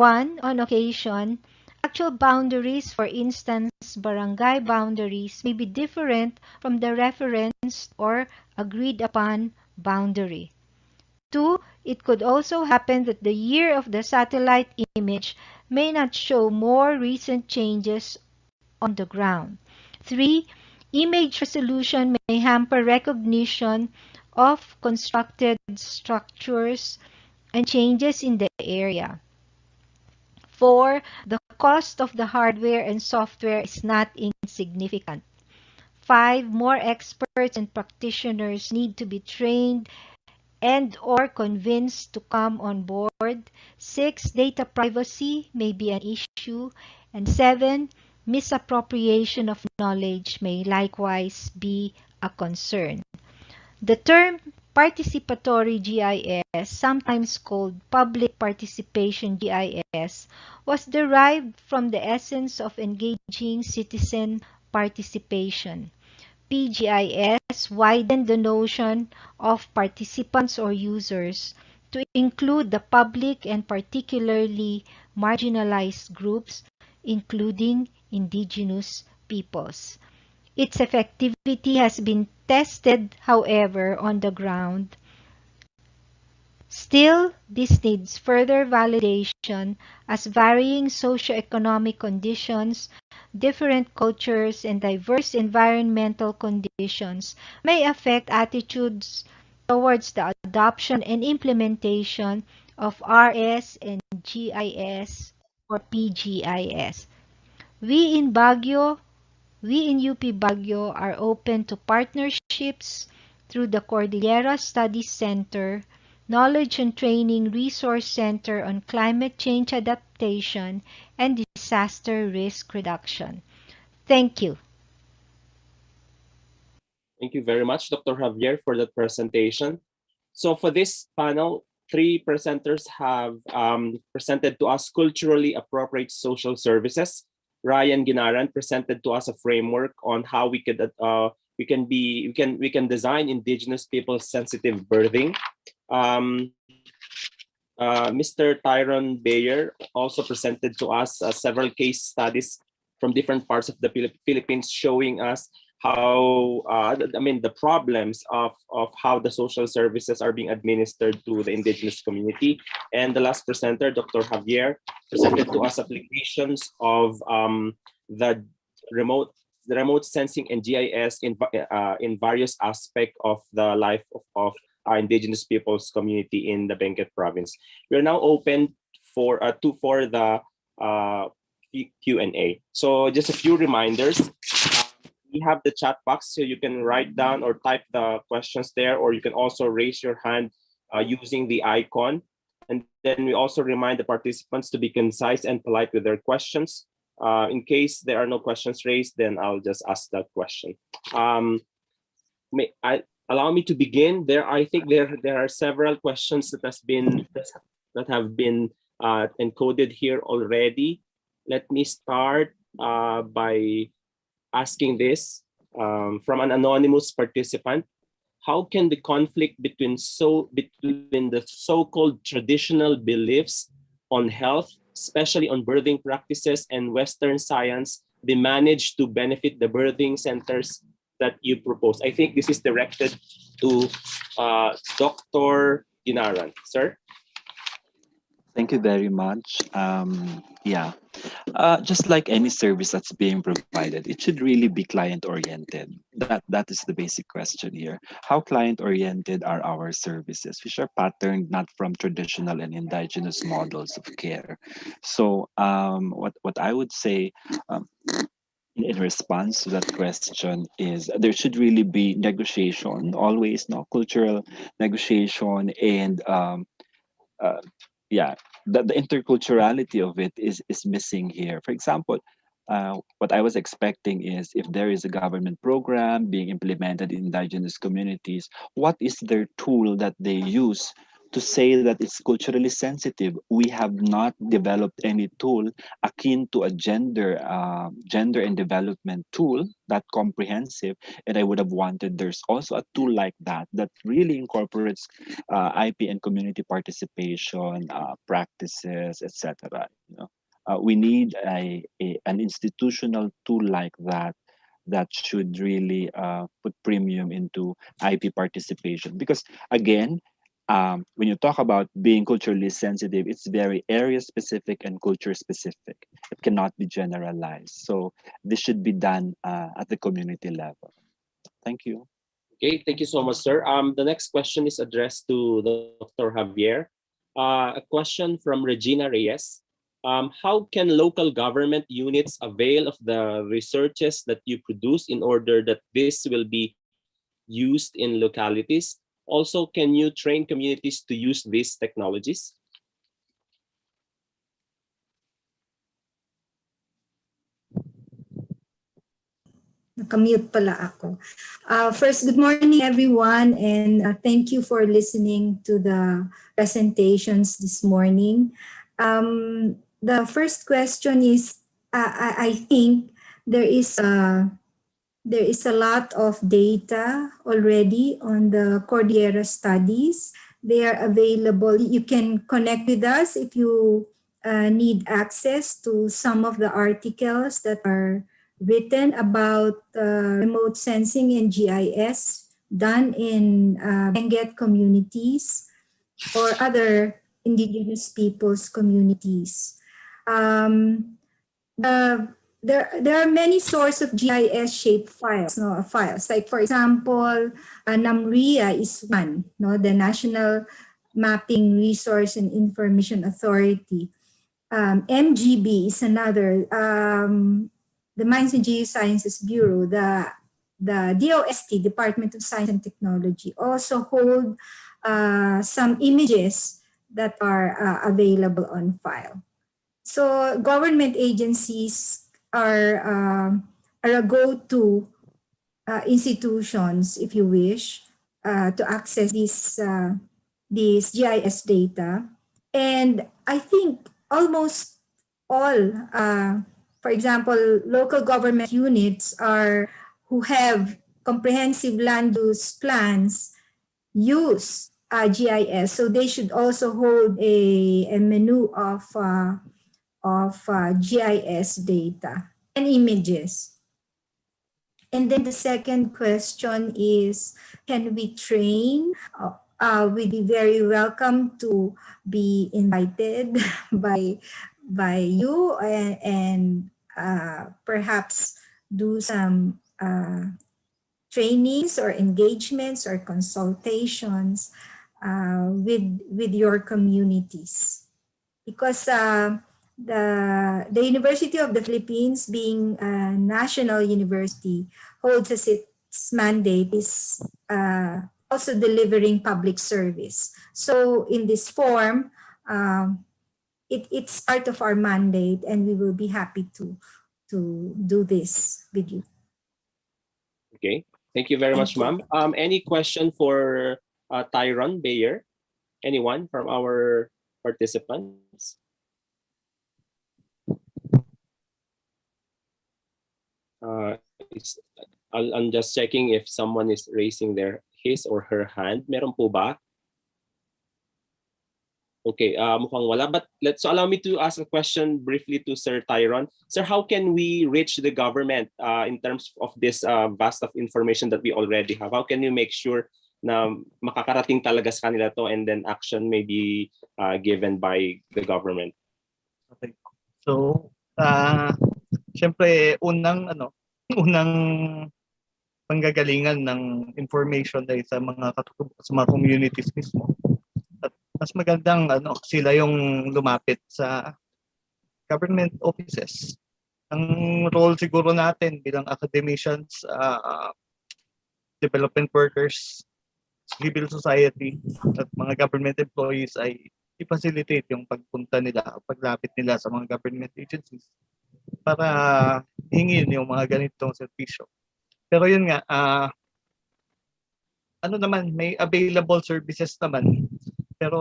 actual boundaries, for instance, barangay boundaries, may be different from the referenced or agreed upon boundary. 2. It could also happen that the year of the satellite image may not show more recent changes on the ground. 3. Image resolution may hamper recognition of constructed structures and changes in the area. 4. The cost of the hardware and software is not insignificant. 5. More experts and practitioners need to be trained and or convinced to come on board. 6. Data privacy may be an issue. And 7. Misappropriation of knowledge may likewise be a concern. The term participatory GIS, sometimes called public participation GIS, was derived from the essence of engaging citizen participation. PGIS widened the notion of participants or users to include the public and particularly marginalized groups, including indigenous peoples. Its effectivity has been tested, however, on the ground. Still, this needs further validation as varying socioeconomic conditions, different cultures, and diverse environmental conditions may affect attitudes towards the adoption and implementation of RS and GIS or PGIS. We in UP Baguio are open to partnerships through the Cordillera Studies Center, Knowledge and Training Resource Center on Climate Change Adaptation and Disaster Risk Reduction. Thank you. Thank you very much, Dr. Javier, for that presentation. So for this panel, 3 presenters have presented to us culturally appropriate social services. Ryan Ginaran presented to us a framework on how we can design indigenous people sensitive birthing. Mr. Tyron Bayer also presented to us several case studies from different parts of the Philippines, showing us how the problems of how the social services are being administered to the indigenous community. And the last presenter, Dr. Javier, presented to us applications of the remote sensing and GIS in various aspects of the life of our indigenous people's community in the Benguet province. We are now open for the Q&A. So just a few reminders. We have the chat box, so you can write down or type the questions there, or you can also raise your hand using the icon. And then we also remind the participants to be concise and polite with their questions. In case there are no questions raised, then I'll just ask that question. Allow me to begin. I think there are several questions that have been encoded here already. Let me start by asking this from an anonymous participant. How can the conflict between the so-called traditional beliefs on health, especially on birthing practices and Western science, be managed to benefit the birthing centers that you propose? I think this is directed to Dr. Ginaran. Sir? Thank you very much. Just like any service that's being provided, it should really be client-oriented. That is the basic question here. How client-oriented are our services, which are patterned not from traditional and indigenous models of care? So what I would say in response to that question is there should really be negotiation, always, no, cultural negotiation, and the interculturality of it is missing here. For example, what I was expecting is if there is a government program being implemented in indigenous communities, what is their tool that they use to say that it's culturally sensitive? We have not developed any tool akin to a gender and development tool that comprehensive, and I would have wanted there's also a tool like that really incorporates IP and community participation practices, etc. We need an institutional tool like that should really put premium into IP participation, because again, when you talk about being culturally sensitive, it's very area specific and culture specific. It cannot be generalized. So this should be done at the community level. Thank you. Okay, thank you so much, sir. The next question is addressed to Dr. Javier. A question from Regina Reyes. How can local government units avail of the researches that you produce in order that this will be used in localities? Also, can you train communities to use these technologies? Nakamute pala ako. First, good morning everyone, and thank you for listening to the presentations this morning. The first question is, I think there is a lot of data already on the Cordillera studies. They are available. You can connect with us if you need access to some of the articles that are written about remote sensing and GIS done in Benguet communities or other indigenous peoples communities. There are many sources of GIS shaped files. Like for example, NAMRIA is one, the National Mapping Resource and Information Authority. MGB is another. The Mines and Geosciences Bureau, the DOST, Department of Science and Technology, also hold some images that are available on file. So government agencies are a go-to institutions, if you wish, to access these GIS data. And I think almost all, for example, local government units who have comprehensive land use plans use GIS, so they should also hold a menu of GIS data and images. And then the second question is, can we train? We'd be very welcome to be invited by you and perhaps do some trainings or engagements or consultations with your communities. Because The University of the Philippines, being a national university, holds as its mandate is also delivering public service. So in this form, it's part of our mandate, and we will be happy to do this with you. Okay, thank you very much, ma'am. Any question for Tyron Bayer? Anyone from our participants? I'm just checking if someone is raising his or her hand. Meron po ba? Okay, mukhang wala. But so allow me to ask a question briefly to Sir Tyron. Sir, how can we reach the government in terms of this vast of information that we already have? How can you make sure na makakarating talaga sa kanila to, and then action may be given by the government? Okay. So, syempre unang panggagalingan ng information ay sa mga communities mismo. At mas magandang sila yung lumapit sa government offices. Ang role siguro natin bilang academicians, development workers, civil society at mga government employees ay i-facilitate yung pagpunta nila, paglapit nila sa mga government agencies para hingin yung mga ganitong serbisyo. Pero yun nga, may available services naman. Pero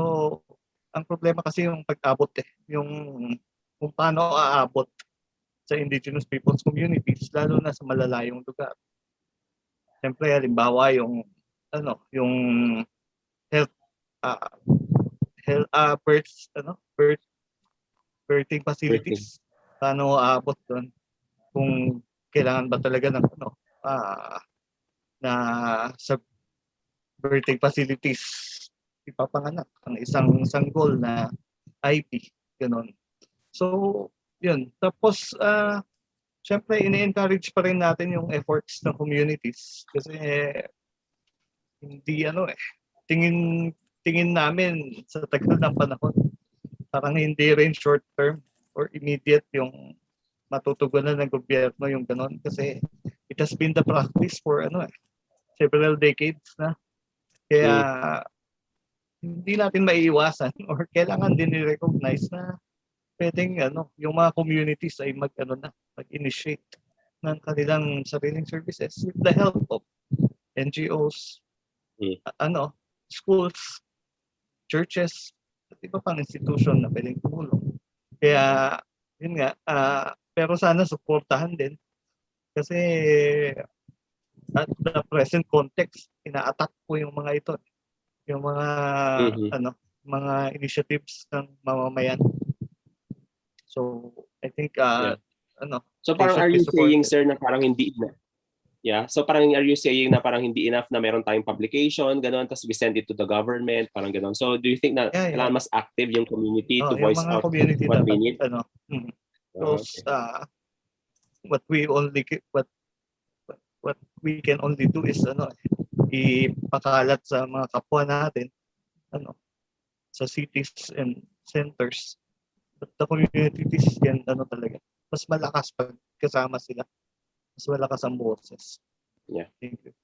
ang problema kasi yung pag-abot yung kung paano aabot sa indigenous peoples communities, lalo na sa malalayong lugar. Siyempre, halimbawa yung birthing facilities. Paano aabot doon? Kung kailangan ba talaga ng na sa birthing facilities ipapanganak ang isang sanggol na IP, ganun. So, yun. Tapos, syempre, ini-encourage pa rin natin yung efforts ng communities kasi hindi tingin namin sa tagal ng panahon, parang hindi rin short term or immediate yung matutugunan ng gobyerno yung ganun kasi it has been the practice for several decades na. Kaya hindi natin maiiwasan or kailangan din i-recognize na pwedeng yung mga communities ay mag-initiate ng kanilang sariling services with the help of NGOs, schools, churches, at iba pang institution na pwedeng tumulong. Kaya yun nga, pero sana suportahan din kasi at the present context, ina-attack po yung mga ito. Yung mga mga initiatives ng mamamayan. So I think So parang are you saying, sir, na parang hindi na? Yeah. So parang are you saying na parang hindi enough na meron tayong publication, gano'n, tapos we send it to the government, parang gano'n. So do you think na kailangan mas active yung community to voice out community what we need? What we can only do is ipakalat sa mga kapwa natin sa cities and centers. But the communities yan talaga mas malakas pag kasama sila. Mas malakas ang boses. Yeah. Thank you.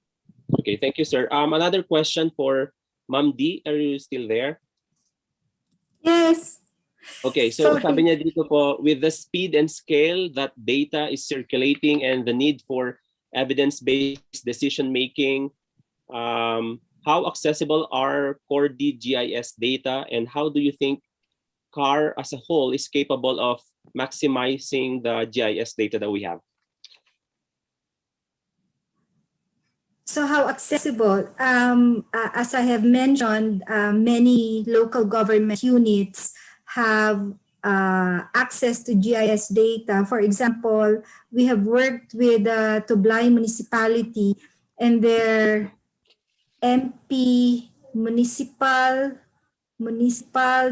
Okay, thank you, sir. Another question for Ma'am D. Are you still there? Yes. Okay, so sabi niya dito po, with the speed and scale that data is circulating and the need for evidence-based decision-making, how accessible are core GIS data, and how do you think CAR as a whole is capable of maximizing the GIS data that we have? So how accessible? As I have mentioned, many local government units have access to GIS data. For example, we have worked with Tublay Municipality and their MP Municipal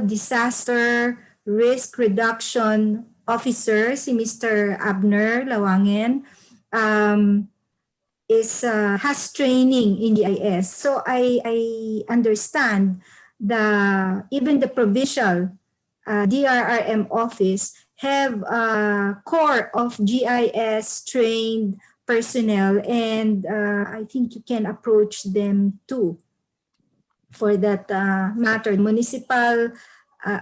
Disaster Risk Reduction Officer, si Mr. Abner Lawangen, has training in GIS. So I understand even the provincial DRRM office have a core of GIS trained personnel, and I think you can approach them too for that matter. Municipal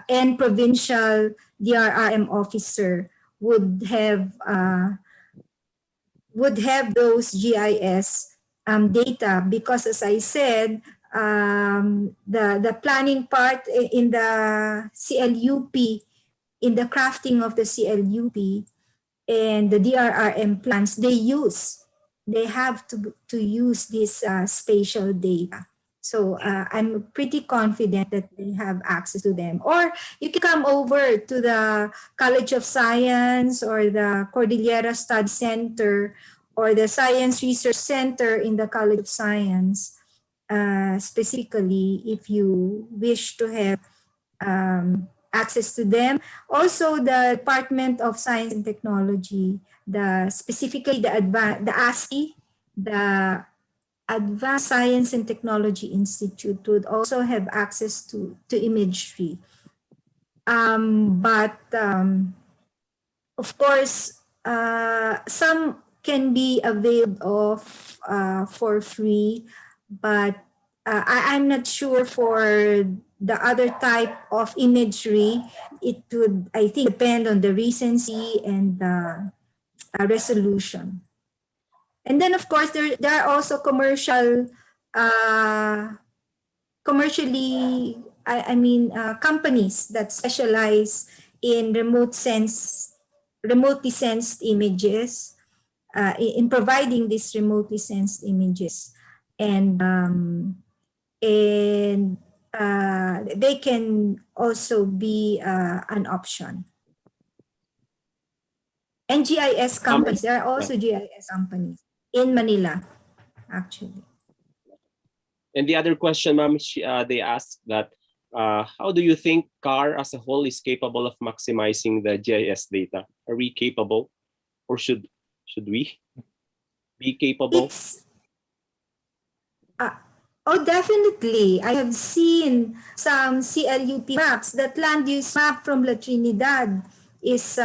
and provincial DRRM officer would have those GIS data, because as I said, the planning part in the CLUP, in the crafting of the CLUP and the DRRM plans, they have to use this spatial data. So I'm pretty confident that they have access to them. Or you can come over to the College of Science or the Cordillera Study Center or the Science Research Center in the College of Science, specifically if you wish to have access to them. Also, the Department of Science and Technology, specifically the ASTI, the Advanced Science and Technology Institute, would also have access to imagery. But of course, some can be availed of for free, but I'm not sure for the other type of imagery. It would, I think, depend on the recency and the resolution. And then, of course, there are also companies that specialize in remotely sensed images, in providing these remotely sensed images, and they can also be an option. And GIS companies, there are also GIS companies in Manila, actually. And the other question, ma'am, they asked that how do you think CAR as a whole is capable of maximizing the GIS data? Are we capable, or should we be capable? Oh, definitely. I have seen some CLUP maps. That land use map from La Trinidad is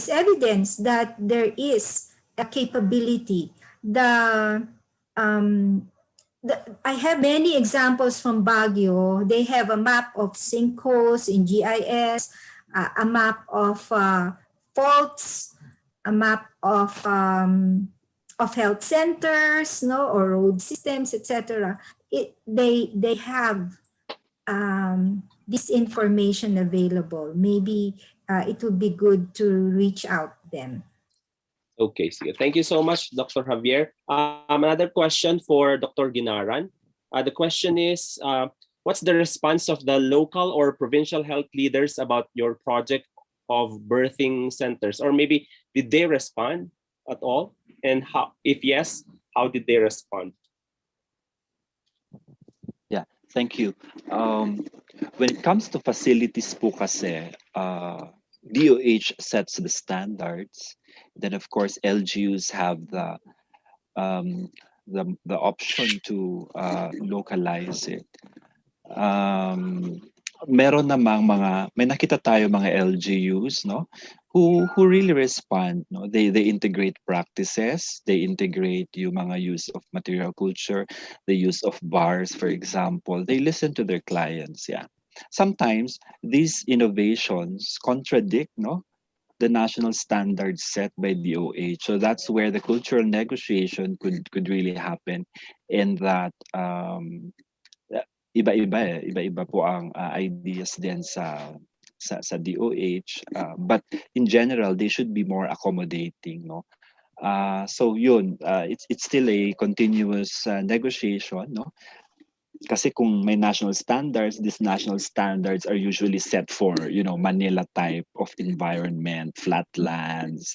evidence that there is a capability. I have many examples from Baguio. They have a map of sinkholes in GIS, a map of faults, a map of health centers, no, or road systems, etc. They have this information available. Maybe it would be good to reach out to them. Okay, so thank you so much, Dr. Javier. Another question for Dr. Ginaran. The question is, what's the response of the local or provincial health leaders about your project of birthing centers? Or maybe did they respond at all? And how, if yes, how did they respond? Yeah, thank you. When it comes to facilities po kasi, DOH sets the standards. Then of course LGUs have the option to localize it. Meron namang may nakita tayo mga LGUs, no, who really respond, no. They integrate practices, they integrate yung mga use of material culture, the use of bars, for example. They listen to their clients. Yeah, sometimes these innovations contradict, no, the national standards set by DOH. So that's where the cultural negotiation could really happen, in that iba-iba po ang ideas din sa DOH, but in general they should be more accommodating, no. So yun, it's still a continuous negotiation, no. Kasi kung may national standards, these national standards are usually set for, Manila type of environment, flatlands,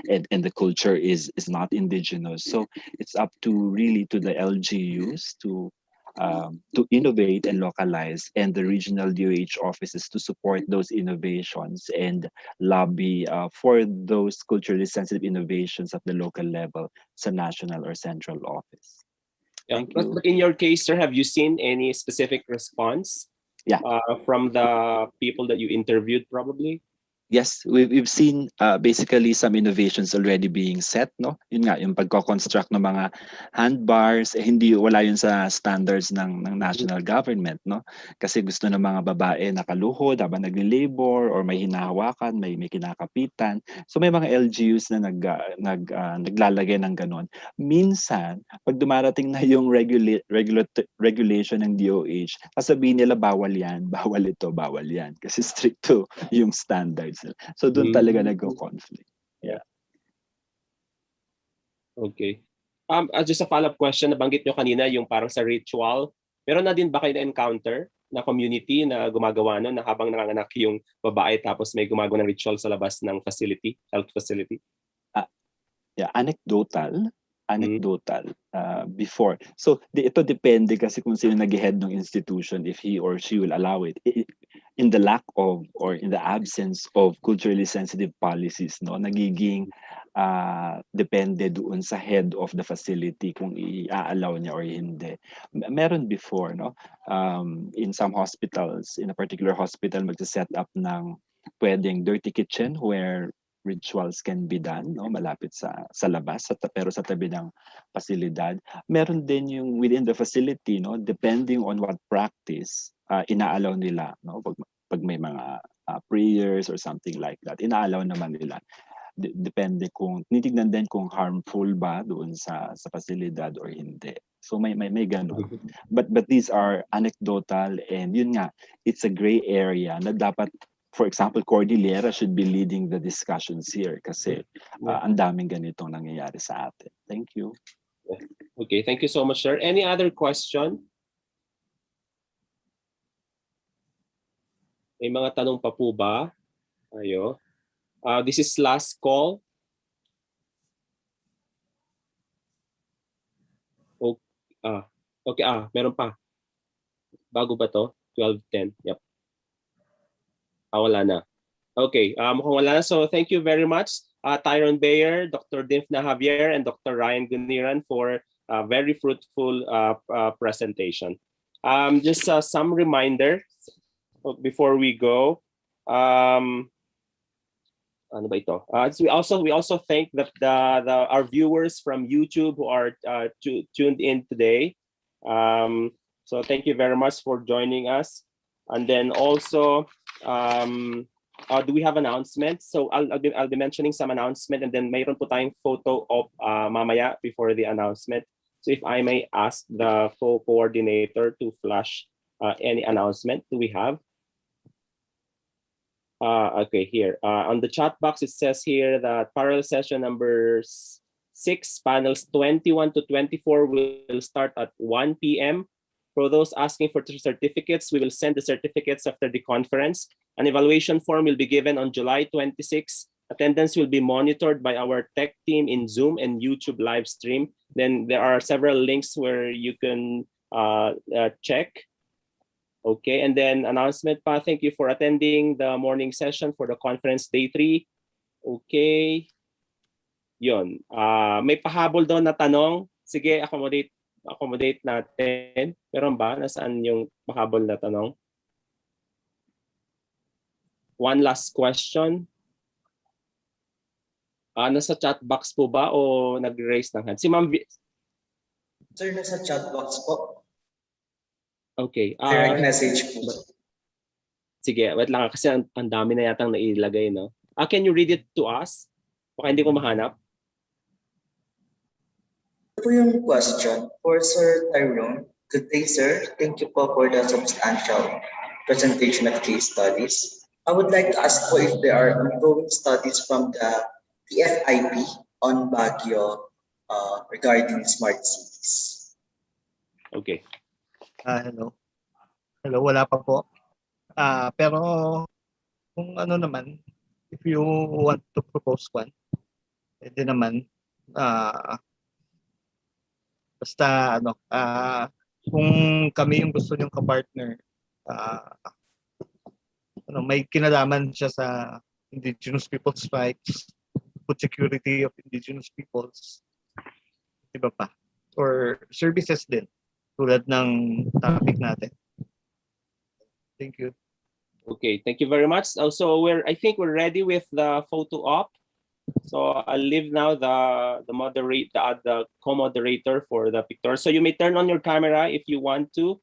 and the culture is not indigenous. So it's up to the LGUs to innovate and localize, and the regional DOH offices to support those innovations and lobby for those culturally sensitive innovations at the local level sa national or central office. Yeah, but in your case, sir, have you seen any specific response Yeah. From the people that you interviewed, probably? Yes, we've seen basically some innovations already being set, no? Yun nga, yung pagko-construct ng mga handbars, wala yun sa standards ng national government, no? Kasi gusto ng mga babae nakaluhod habang nagle-labor or may hinahawakan, may kinakapitan. So may mga LGUs na naglalagay ng ganon. Minsan, pag dumarating na yung regulation ng DOH, sasabihin nila bawal yan, bawal ito, bawal yan. Kasi stricto yung standards. So doon talaga nagko-conflict. Yeah. Okay. Just a follow-up question, nabanggit nyo kanina yung parang sa ritual. Pero na din ba kayo na-encounter na community na gumagawa na habang nanganganak yung babae tapos may gumagawa ng ritual sa labas ng facility, health facility? Yeah, anecdotal before. So ito depende kasi kung sino nag-head ng institution if he or she will allow it. In the lack of or in the absence of culturally sensitive policies, no, nagiging depende doon sa head of the facility kung i-allow niya or hindi. Meron before, no, in some hospitals, in a particular hospital, magse-set up ng pwedeng dirty kitchen where rituals can be done, no, malapit sa labas pero sa tabi ng pasilidad. Meron din yung within the facility, no, depending on what practice inaalaw nila, no, pag may mga prayers or something like that, inaalaw naman nila. Depende kung tinitignan din kung harmful ba doon sa pasilidad or hindi. So may ganun. But these are anecdotal, and yun nga, it's a gray area na dapat, for example, Cordillera should be leading the discussions here kasi ang daming ganitong nangyayari sa atin. Thank you. Okay, thank you so much, sir. Any other question? May mga tanong pa po ba? Ayo. This is last call. Okay, meron pa. Bago ba to? 12:10. Yep. Wala na. Okay, mukhang wala na. So thank you very much, Tyron Bayer, Dr. Dimfna Javier, and Dr. Ryan Guniran for a very fruitful presentation. Just some reminder before we go. Ano ba ito? We also thank our viewers from YouTube who are tuned in today. So thank you very much for joining us. And then also, do we have announcements? So I'll be mentioning some announcement, and then mayroon po tayong photo of mamaya before the announcement. So if I may ask the co-coordinator to flash any announcement do we have? Okay, here on the chat box it says here that parallel session number 6, panels 21 to 24 will start at 1 p.m. For those asking for certificates, we will send the certificates after the conference. An evaluation form will be given on July 26. Attendance will be monitored by our tech team in Zoom and YouTube live stream. Then there are several links where you can check. Okay, and then announcement pa. Thank you for attending the morning session for the conference day 3. Okay. Yun. May pahabol doon na tanong. Sige, accommodate natin. Meron ba? Nasaan yung pahabol na tanong? One last question. Nasa chat box po ba o nag-raise ng hand? Si Ma'am Sir, nasa chat box po. Okay. Direct message po. Sige, wait lang kasi ang dami na yatang nailagay, no? Can you read it to us? Baka hindi ko mahanap. Ito po yung question for Sir Tyrone. Good day, sir. Thank you po for the substantial presentation of case studies. I would like to ask po if there are ongoing studies from the TFIP on Baguio regarding smart cities. Okay. Hello. Hello, wala pa po. Pero kung ano naman, if you want to propose one, pwede naman. Basta kung kami yung gusto niyong kapartner, may kinalaman siya sa indigenous people's rights, food security of indigenous peoples, iba pa. Or services din, tulad ng topic natin. Thank you. Okay, thank you very much. So I think we're ready with the photo op. So I'll leave now the co-moderator for the picture. So you may turn on your camera if you want to,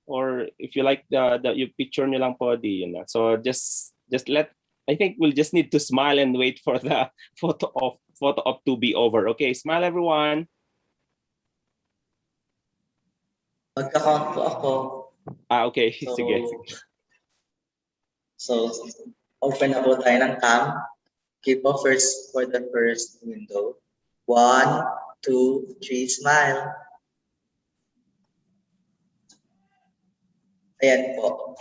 or if you like yung picture nyo lang po di yun na. So just I think we'll just need to smile and wait for the photo op to be over. Okay, smile everyone. Magka-count po ako. Okay, So, sige. So, open na po tayo ng cam. Keep po first for the first window. 1, 2, 3, smile. Ayan po.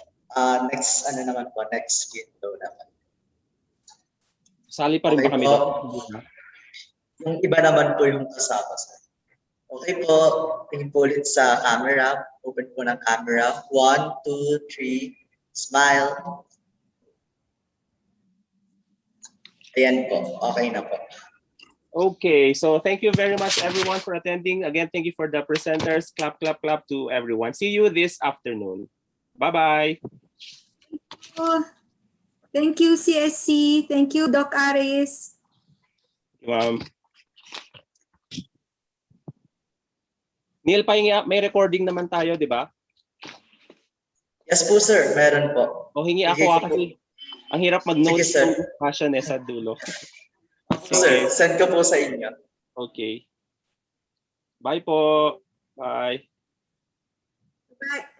Next window naman. Sali pa rin Okay ba kami po. doon? Yung iba naman po yung kasama sa. Okay po. Tingin po ulit sa camera. Open po ng camera. 1, 2, 3, smile. Ayan po. Okay na po. Okay, so thank you very much everyone for attending. Again, thank you for the presenters. Clap, clap, clap to everyone. See you this afternoon. Bye-bye. Oh, thank you, CSC. Thank you, Doc Aris. Neil, may recording naman tayo, di ba? Yes po sir, meron po. O hingi Sige ako po. kasi ang hirap mag-notes Sige, sir. ng discussion sa dulo. Sir, send ko po sa inyo. Okay. Bye po. Bye. Bye.